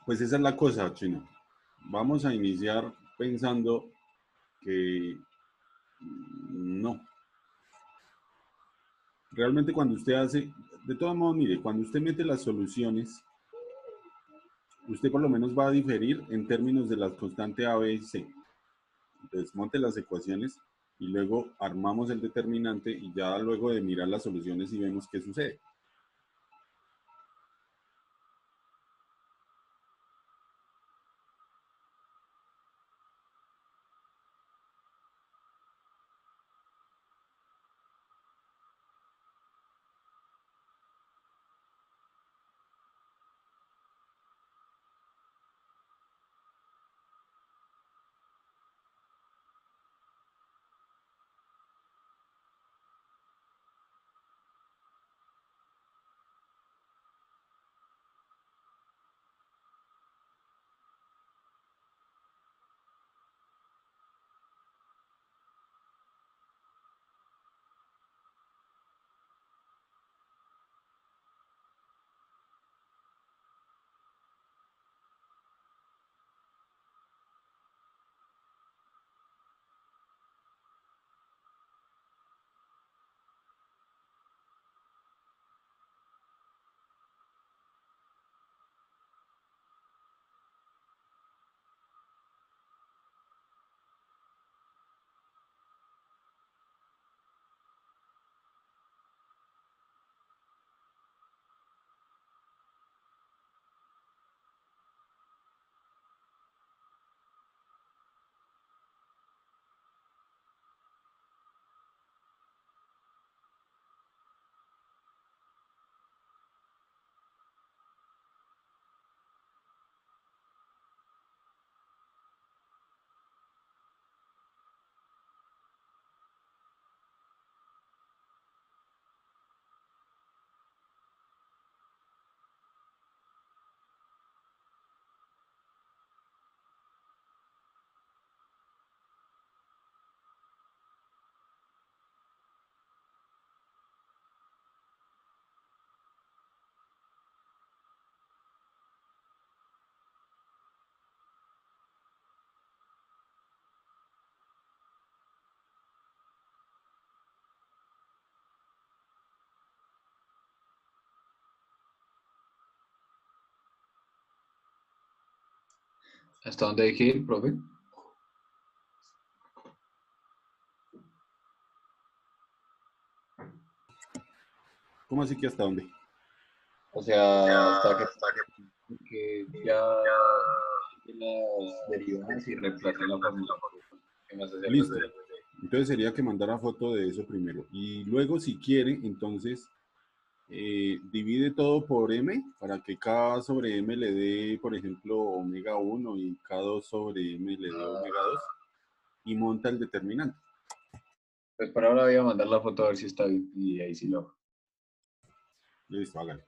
Pues esa es la cosa, Chino. Vamos a iniciar pensando que no. Realmente cuando usted hace, de todos modos, mire, cuando usted mete las soluciones, usted por lo menos va a diferir en términos de la constante A, B y C. Entonces monte las ecuaciones y luego armamos el determinante y ya luego de mirar las soluciones y vemos qué sucede. ¿Hasta dónde hay que ir, profe? ¿Cómo así que hasta dónde? O sea, hasta que ya las derivadas y reemplacé la fórmula. ¿Qué más hacer Listo. desde ahí? Entonces sería que mandara foto de eso primero. Y luego, si quiere, entonces divide todo por m para que K sobre m le dé, por ejemplo, omega 1 y K2 sobre m le dé omega 2 y monta el determinante. Pues por ahora voy a mandar la foto a ver si está bien y ahí sí lo hago. Listo, hágale.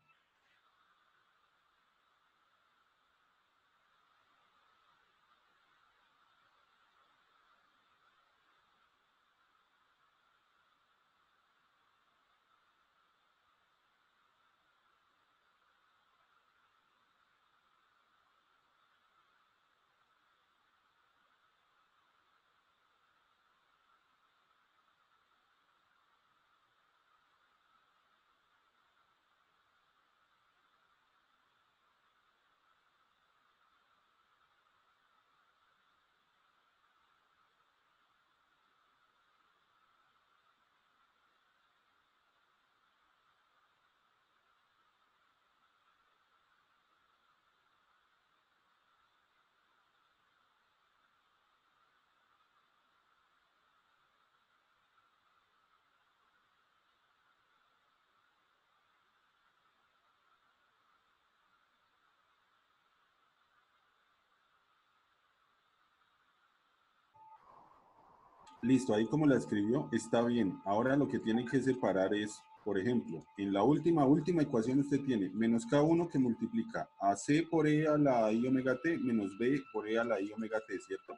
Listo, ahí como la escribió, está bien. Ahora lo que tiene que separar es, por ejemplo, en la última ecuación usted tiene menos K1 que multiplica a C por E a la I omega T menos B por E a la I omega T, ¿cierto?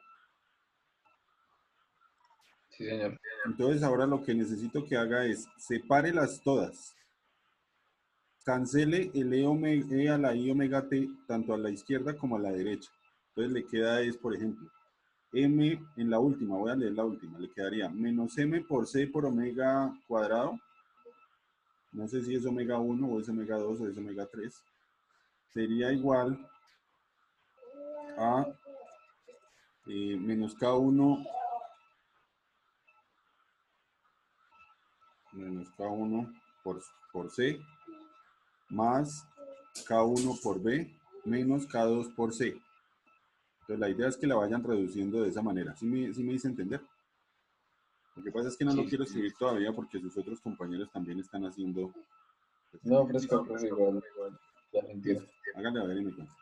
Sí, señor. Entonces ahora lo que necesito que haga es sepárelas todas. Cancele el E a la I omega T tanto a la izquierda como a la derecha. Entonces le queda es, por ejemplo, M en la última, voy a leer la última, le quedaría menos M por C por omega cuadrado. No sé si es omega 1 o es omega 2 o es omega 3. Sería igual a menos K1 menos K1 por C más K1 por B menos K2 por C. Entonces la idea es que la vayan reduciendo de esa manera. ¿Sí me hice entender? Lo que pasa es que no lo Sí, quiero sí. escribir todavía porque sus otros compañeros también están haciendo pues, el No, ejercicio. fresco, igual. Ya lo entiendo. Listo, háganle a ver y me cuenta.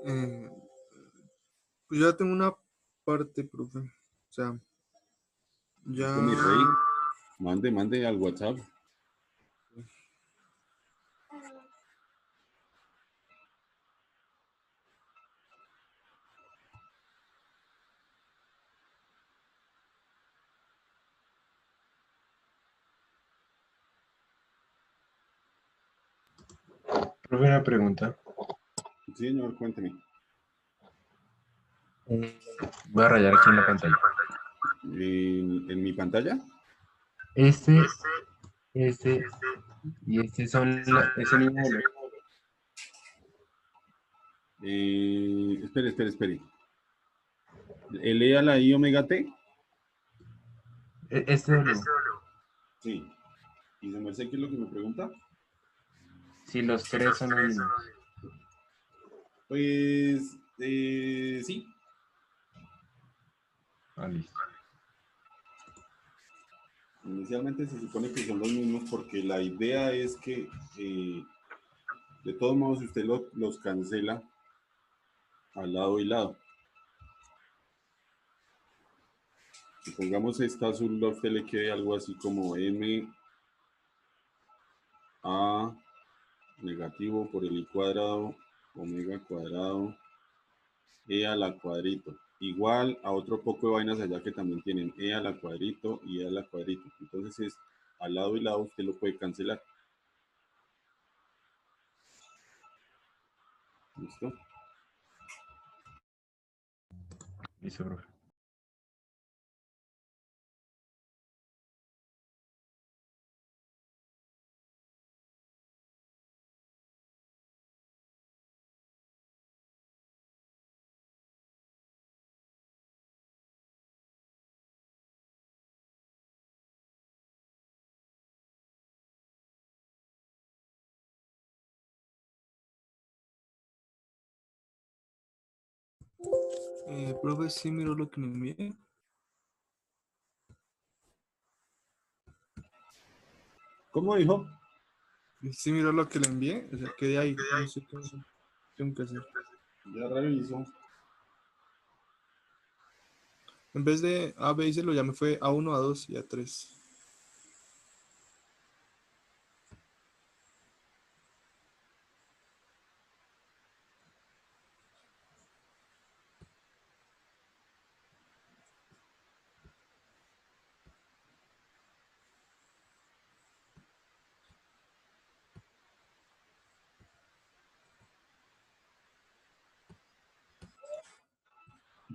Eh, pues ya tengo una parte, profe. O sea, ya. Listo, mi rey. Mande al WhatsApp. Profe, una pregunta. Sí, señor, cuénteme. Voy a rayar aquí en la pantalla. ¿En mi pantalla? Este, este y este son ese mismo valor. Espere. ¿El E a la I omega T? Este W. Sí. ¿Y se me sé qué es lo que me pregunta? Si los tres son los mismos. Pues, sí. Ah, listo. Inicialmente se supone que son los mismos porque la idea es que, de todos modos, usted los cancela al lado y lado. Supongamos esta azul, a usted le quede algo así como M A negativo por el I cuadrado, omega cuadrado, E a la cuadrito. Igual a otro poco de vainas allá que también tienen E a la cuadrito y E a la cuadrito. Entonces es al lado y lado usted lo puede cancelar. ¿Listo? Listo, profe. Profe, sí miró lo que me envié. ¿Cómo dijo? Sí miró lo que le envié. O sea, quedé ahí. No sé qué tengo que hacer. Ya reviso. En vez de A, B y C, lo llamé fue A1, A2 y A3.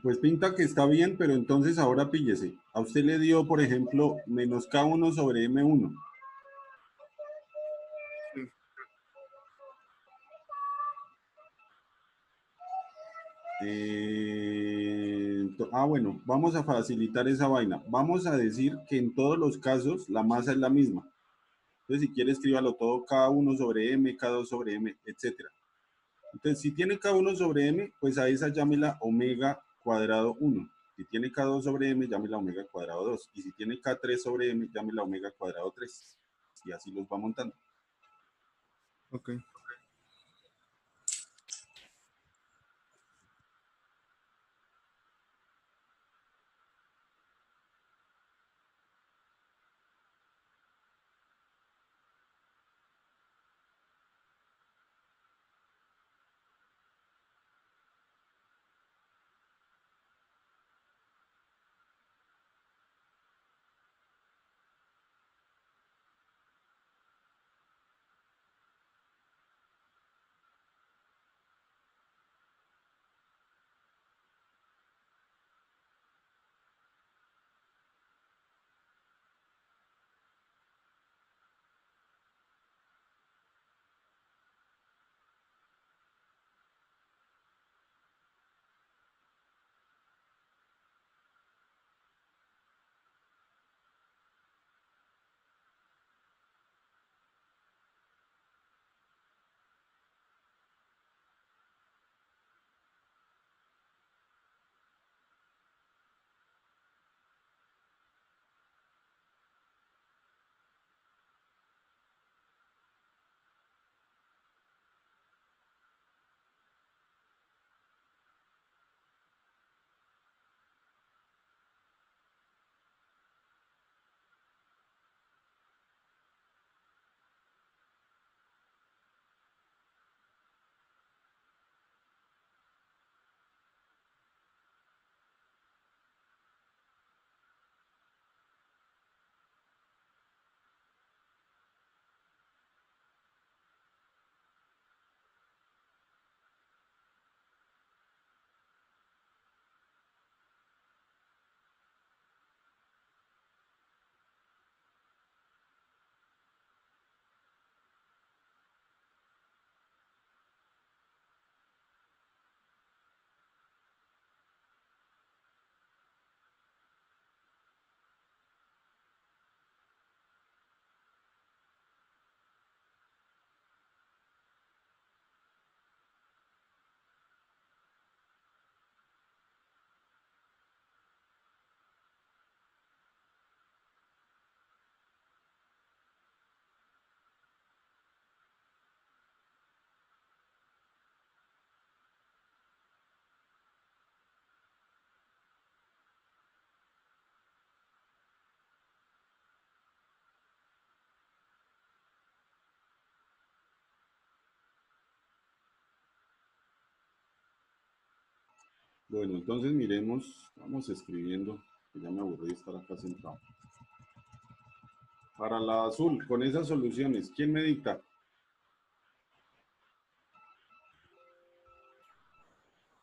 Pues pinta que está bien, pero entonces ahora píllese. A usted le dio, por ejemplo, menos K1 sobre M1. Bueno, vamos a facilitar esa vaina. Vamos a decir que en todos los casos la masa es la misma. Entonces, si quiere, escríbalo todo K1 sobre M, K2 sobre M, etcétera. Entonces, si tiene K1 sobre M, pues a esa llámela omega cuadrado 1. Si tiene K2 sobre M, llámela omega cuadrado 2. Y si tiene K3 sobre M, llámela omega cuadrado 3. Y así los va montando. Ok. Bueno, entonces miremos, vamos escribiendo, que ya me aburrí de estar acá sentado. Para la azul, con esas soluciones, ¿quién me dicta?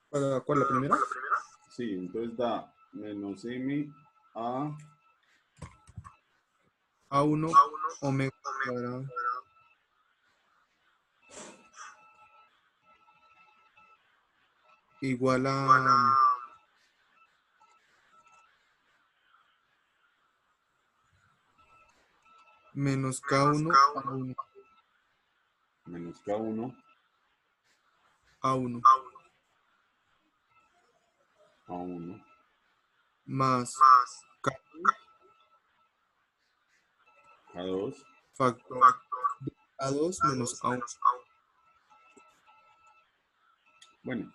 ¿Para cuál, la primera? Sí, entonces da menos m a A1 omega cuadrado igual a menos K1 A1 menos k1 A1 a 1 más K a2. factor de A2 menos A1. Bueno,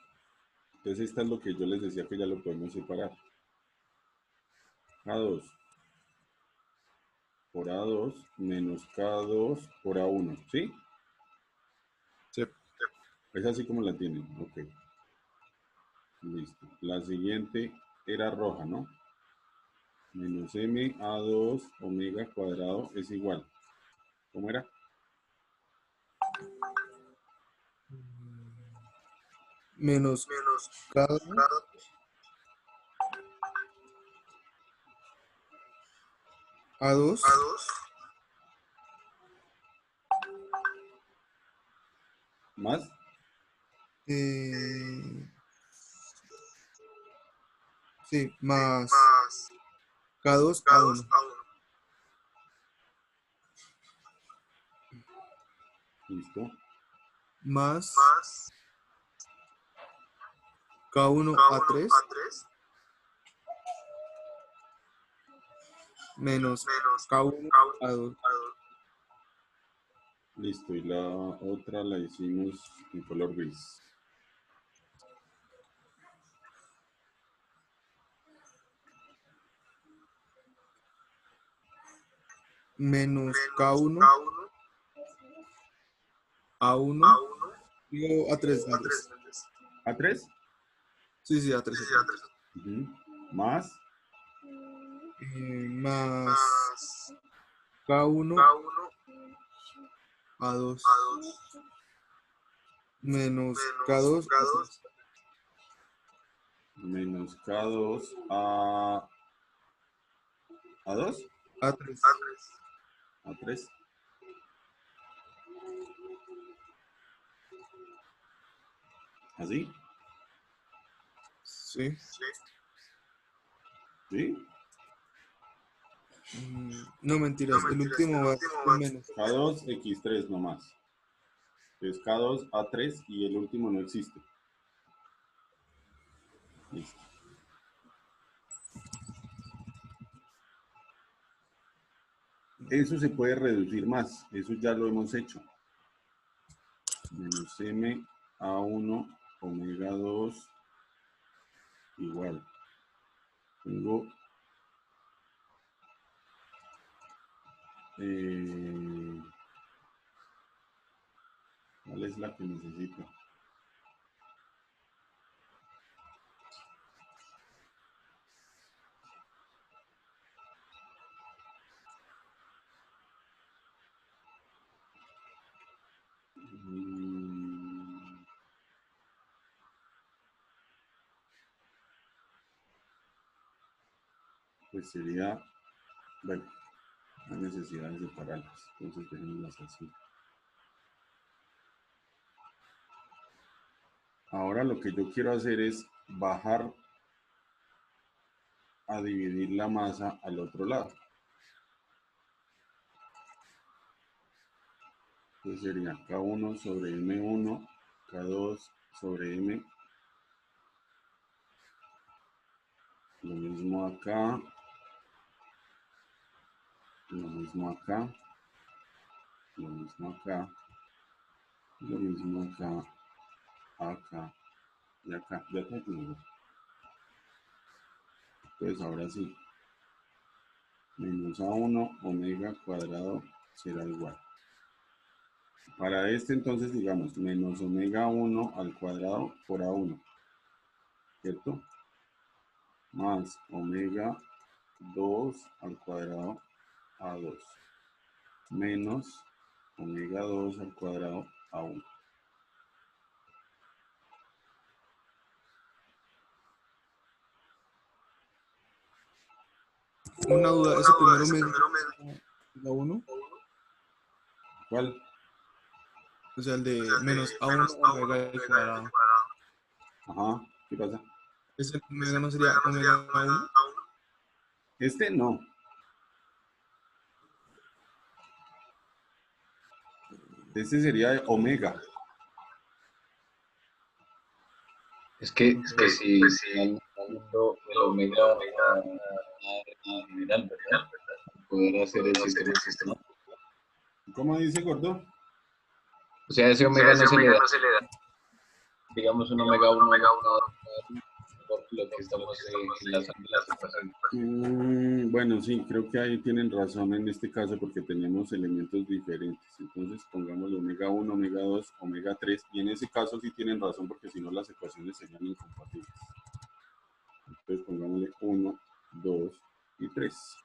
entonces esta es lo que yo les decía que ya lo podemos separar. A2 por A2 menos K2 por A1, ¿sí? Sí. Es así como la tienen, ok. Listo. La siguiente era roja, ¿no? Menos m a2 omega cuadrado es igual. ¿Cómo era? Menos K2 A2 Más sí, más K2 A1 listo. más K1 A3 menos K1 A2 Listo. Y la otra la hicimos en color gris. menos K1 A1 digo A3 antes. ¿A3? Sí, sí, A3. Ujú. Más Más K1 A2 menos K2 A3. menos K2 a A2, A3. A3. ¿Así? Sí. ¿Sí? No, mentiras. El último va a ser con menos. K2, X3 nomás. Entonces K2, A3 y el último no existe. Listo. Eso se puede reducir más. Eso ya lo hemos hecho. Menos M A1 omega 2 igual. Tengo ¿cuál es la que necesito? Pues sería, bueno, la necesidad de separarlas. Entonces dejémoslas así. Ahora lo que yo quiero hacer es bajar a dividir la masa al otro lado. Entonces sería K1 sobre M1, K2 sobre M. Lo mismo acá. Lo mismo acá. Lo mismo acá. Lo mismo acá. Acá. Y acá. Ya tengo. Entonces ahora sí. Menos A1 omega cuadrado será igual. Para este entonces digamos menos omega 1 al cuadrado por A1. ¿cierto? Más omega 2 al cuadrado A2 menos omega 2 al cuadrado A1. Una duda, ese primero omega 1, ¿Cuál? o sea, el de menos A1 omega al cuadrado. Ajá, ¿qué pasa? Ese omega no sería omega 1. Este no. Este sería de omega. Es que si están haciendo el omega en general, ¿verdad? Poder hacer el sistema. ¿Cómo dice Gordo? O sea, ese omega no se le da, digamos, un omega 1 por lo que estamos enlazando las ecuaciones. Bueno, sí, creo que ahí tienen razón en este caso porque tenemos elementos diferentes. Entonces pongámosle omega 1, omega 2, omega 3 y en ese caso sí tienen razón porque si no las ecuaciones serían incompatibles. Entonces pongámosle 1, 2 y 3.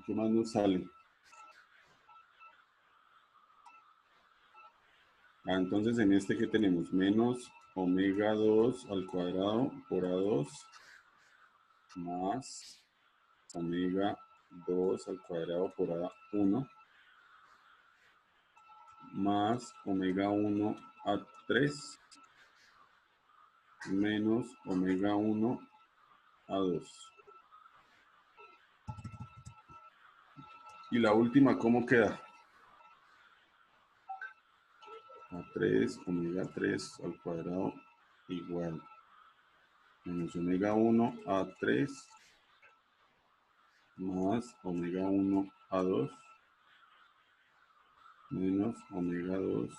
¿Qué más nos sale? Entonces en este que tenemos menos omega 2 al cuadrado por A2 más omega 2 al cuadrado por A1 más omega 1 a 3 menos omega 1 a 2. Y la última, ¿cómo queda? A 3, omega 3 al cuadrado igual menos omega 1 a 3 más omega 1 a 2 menos omega 2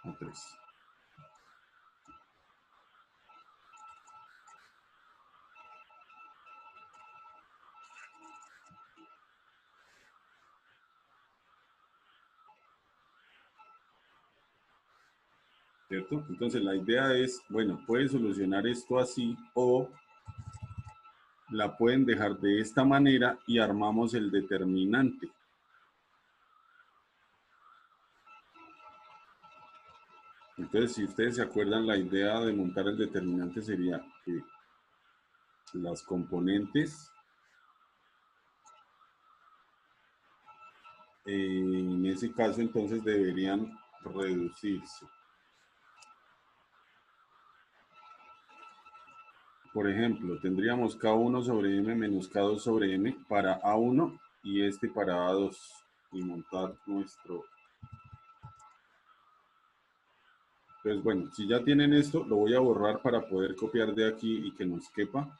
a 3. ¿Cierto? Entonces la idea es, bueno, puede solucionar esto así o la pueden dejar de esta manera y armamos el determinante. Entonces, si ustedes se acuerdan, la idea de montar el determinante sería que las componentes en ese caso entonces deberían reducirse. Por ejemplo, tendríamos K1 sobre M menos K2 sobre M para A1 y este para A2 y montar nuestro... Entonces, bueno, si ya tienen esto, lo voy a borrar para poder copiar de aquí y que nos quepa.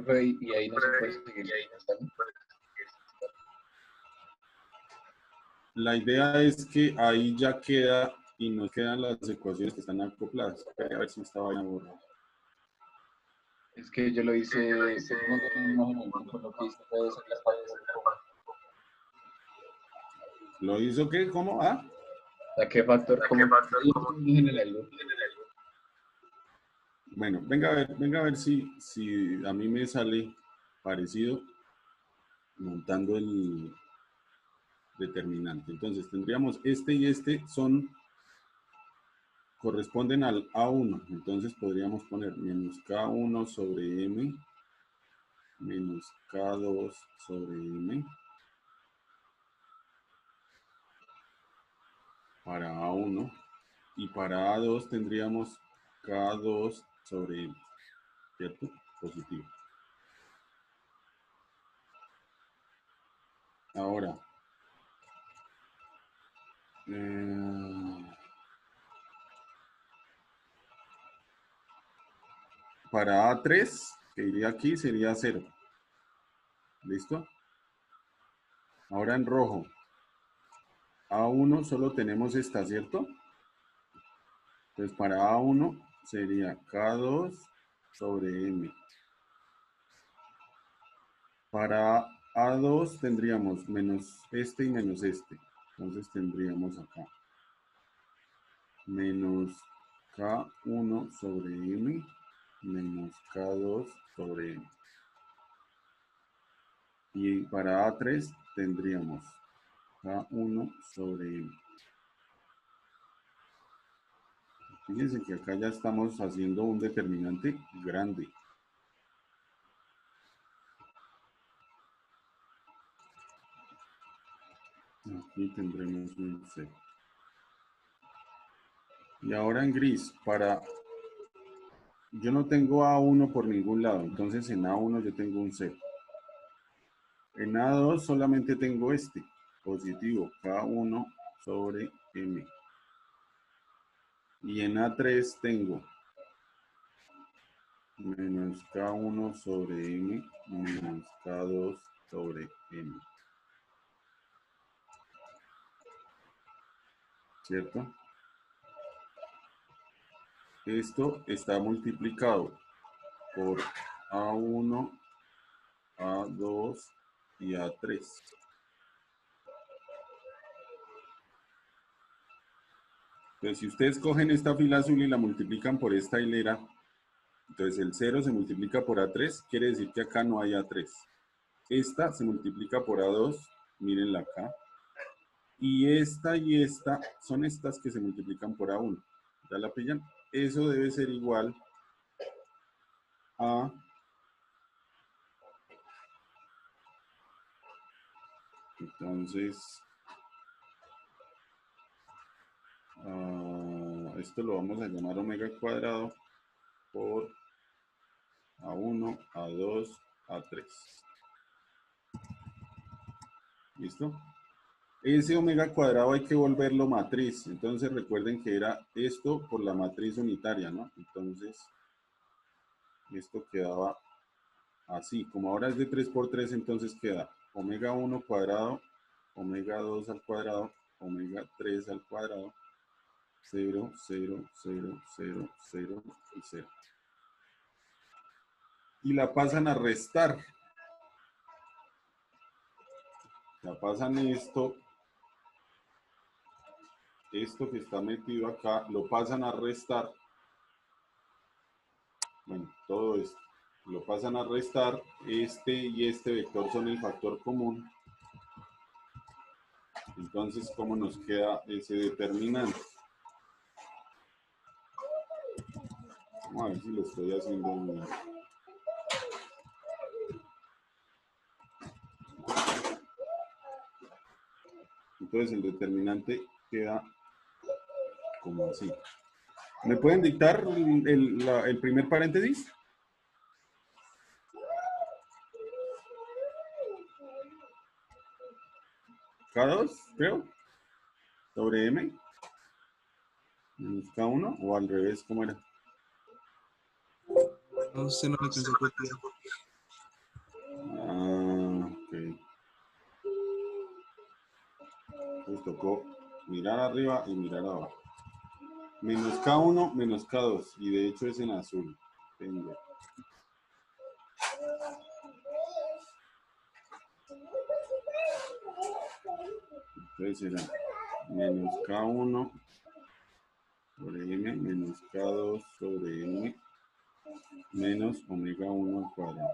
Y ahí no se puede seguir. La idea es que ahí ya queda y nos quedan las ecuaciones que están acopladas. A ver si esta vaina borra. Es que yo lo hice, pues, no tengo imagen con lo que hice, puede ser las partes de ¿Lo hizo qué? ¿Cómo? ¿a qué factor? ¿Cómo en general? Bueno, venga a ver si a mí me sale parecido montando el determinante. Entonces tendríamos este y este corresponden al A1. Entonces podríamos poner menos K1 sobre M menos K2 sobre M para A1 y para A2 tendríamos K2 sobre M, ¿cierto? Positivo. Ahora, para A3, que iría aquí, sería 0. ¿Listo? Ahora en rojo. A1 solo tenemos esta, ¿cierto? Entonces para A1 sería K2 sobre M Para A2 tendríamos menos este y menos este. Entonces tendríamos acá menos K1 sobre M menos K2 sobre M. Y para A3 tendríamos K1 sobre M. Fíjense que acá ya estamos haciendo un determinante grande. Aquí tendremos un C. Y ahora en gris, yo no tengo A1 por ningún lado, entonces en A1 yo tengo un C. En A2 solamente tengo este, positivo, K1 sobre M. Y en A3 tengo menos K1 sobre M menos K2 sobre M. ¿Cierto? Esto está multiplicado por A1, A2 y A3. Entonces, si ustedes cogen esta fila azul y la multiplican por esta hilera, entonces el 0 se multiplica por A3, quiere decir que acá no hay A3. Esta se multiplica por A2, mírenla acá. Y esta son estas que se multiplican por A1. ¿Ya la pillan? Eso debe ser igual a entonces esto lo vamos a llamar omega cuadrado por A1, A2, A3. ¿Listo? Ese omega cuadrado hay que volverlo matriz. Entonces recuerden que era esto por la matriz unitaria, ¿no? Entonces esto quedaba así. Como ahora es de 3 por 3, entonces queda omega 1 cuadrado, omega 2 al cuadrado, omega 3 al cuadrado, 0, 0, 0, 0, 0 y 0. Y la pasan a restar. La pasan esto que está metido acá, lo pasan a restar. Bueno, todo esto. Lo pasan a restar. Este y este vector son el factor común. Entonces, ¿cómo nos queda ese determinante? Vamos a ver si lo estoy haciendo bien. Entonces el determinante queda como así. ¿Me pueden dictar el primer paréntesis? K2, creo, sobre M, menos K1, o al revés, ¿cómo era? No sé, no me alcancé a copiar. Ok. Entonces tocó mirar arriba y mirar abajo. Menos K1, menos K2, y de hecho es en azul. Tengo. Entonces será menos K1 sobre M menos K2 sobre M menos omega 1 al cuadrado.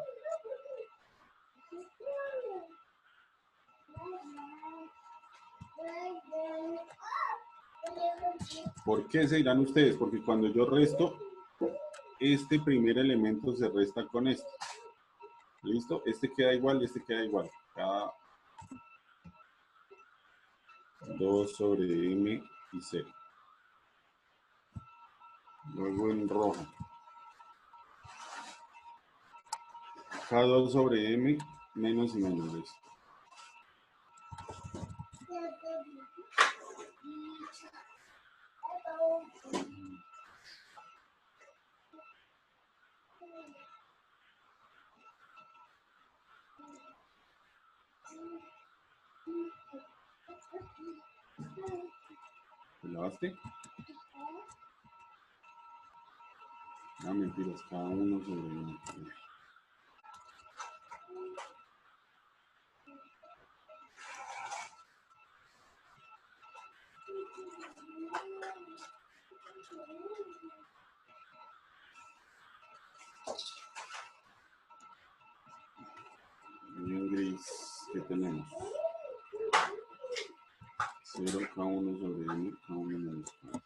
¿Por qué se dirán ustedes? Porque cuando yo resto, este primer elemento se resta con este. ¿Listo? Este queda igual y este queda igual. Cada 2 sobre M y 0. Luego en rojo. K2 sobre M menos y menos esto. ¿Te lavaste? Ah, mentiras, cada uno sobre M. ¿qué tenemos? 0 K1 sobre N, K1 menos K2.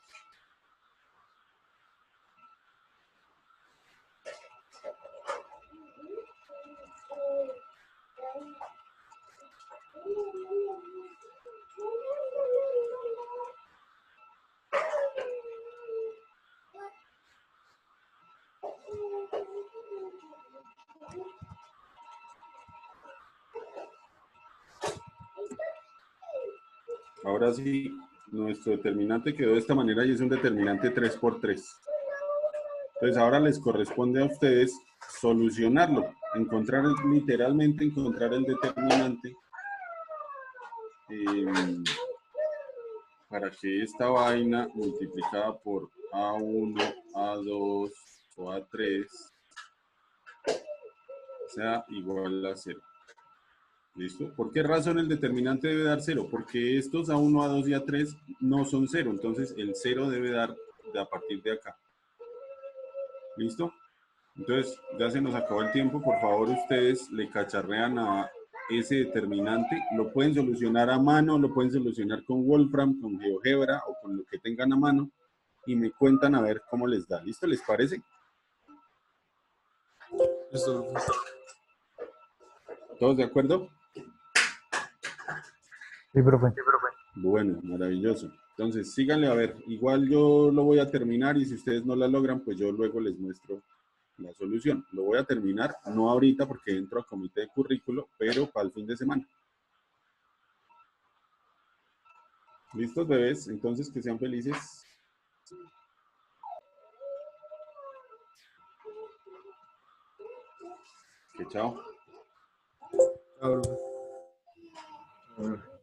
Ahora sí, nuestro determinante quedó de esta manera y es un determinante 3 por 3. Entonces ahora les corresponde a ustedes solucionarlo, literalmente encontrar el determinante para que esta vaina multiplicada por A1, A2 o A3 sea igual a 0. ¿Listo? ¿Por qué razón el determinante debe dar 0? Porque estos A1, A2 y A3 no son 0, entonces el 0 debe dar a partir de acá. ¿Listo? Entonces, ya se nos acabó el tiempo. Por favor, ustedes le cacharrean a ese determinante. Lo pueden solucionar a mano, lo pueden solucionar con Wolfram, con GeoGebra o con lo que tengan a mano. Y me cuentan a ver cómo les da. ¿Listo? ¿Les parece? Listo, profe. ¿Todos de acuerdo? Sí, profe. Bueno, maravilloso. Entonces, síganle a ver. Igual yo lo voy a terminar y si ustedes no la logran, pues yo luego les muestro la solución. Lo voy a terminar, no ahorita porque entro a comité de currículo, pero para el fin de semana. ¿Listos, bebés? Entonces, que sean felices. Que chao. Chao, profe. Profe.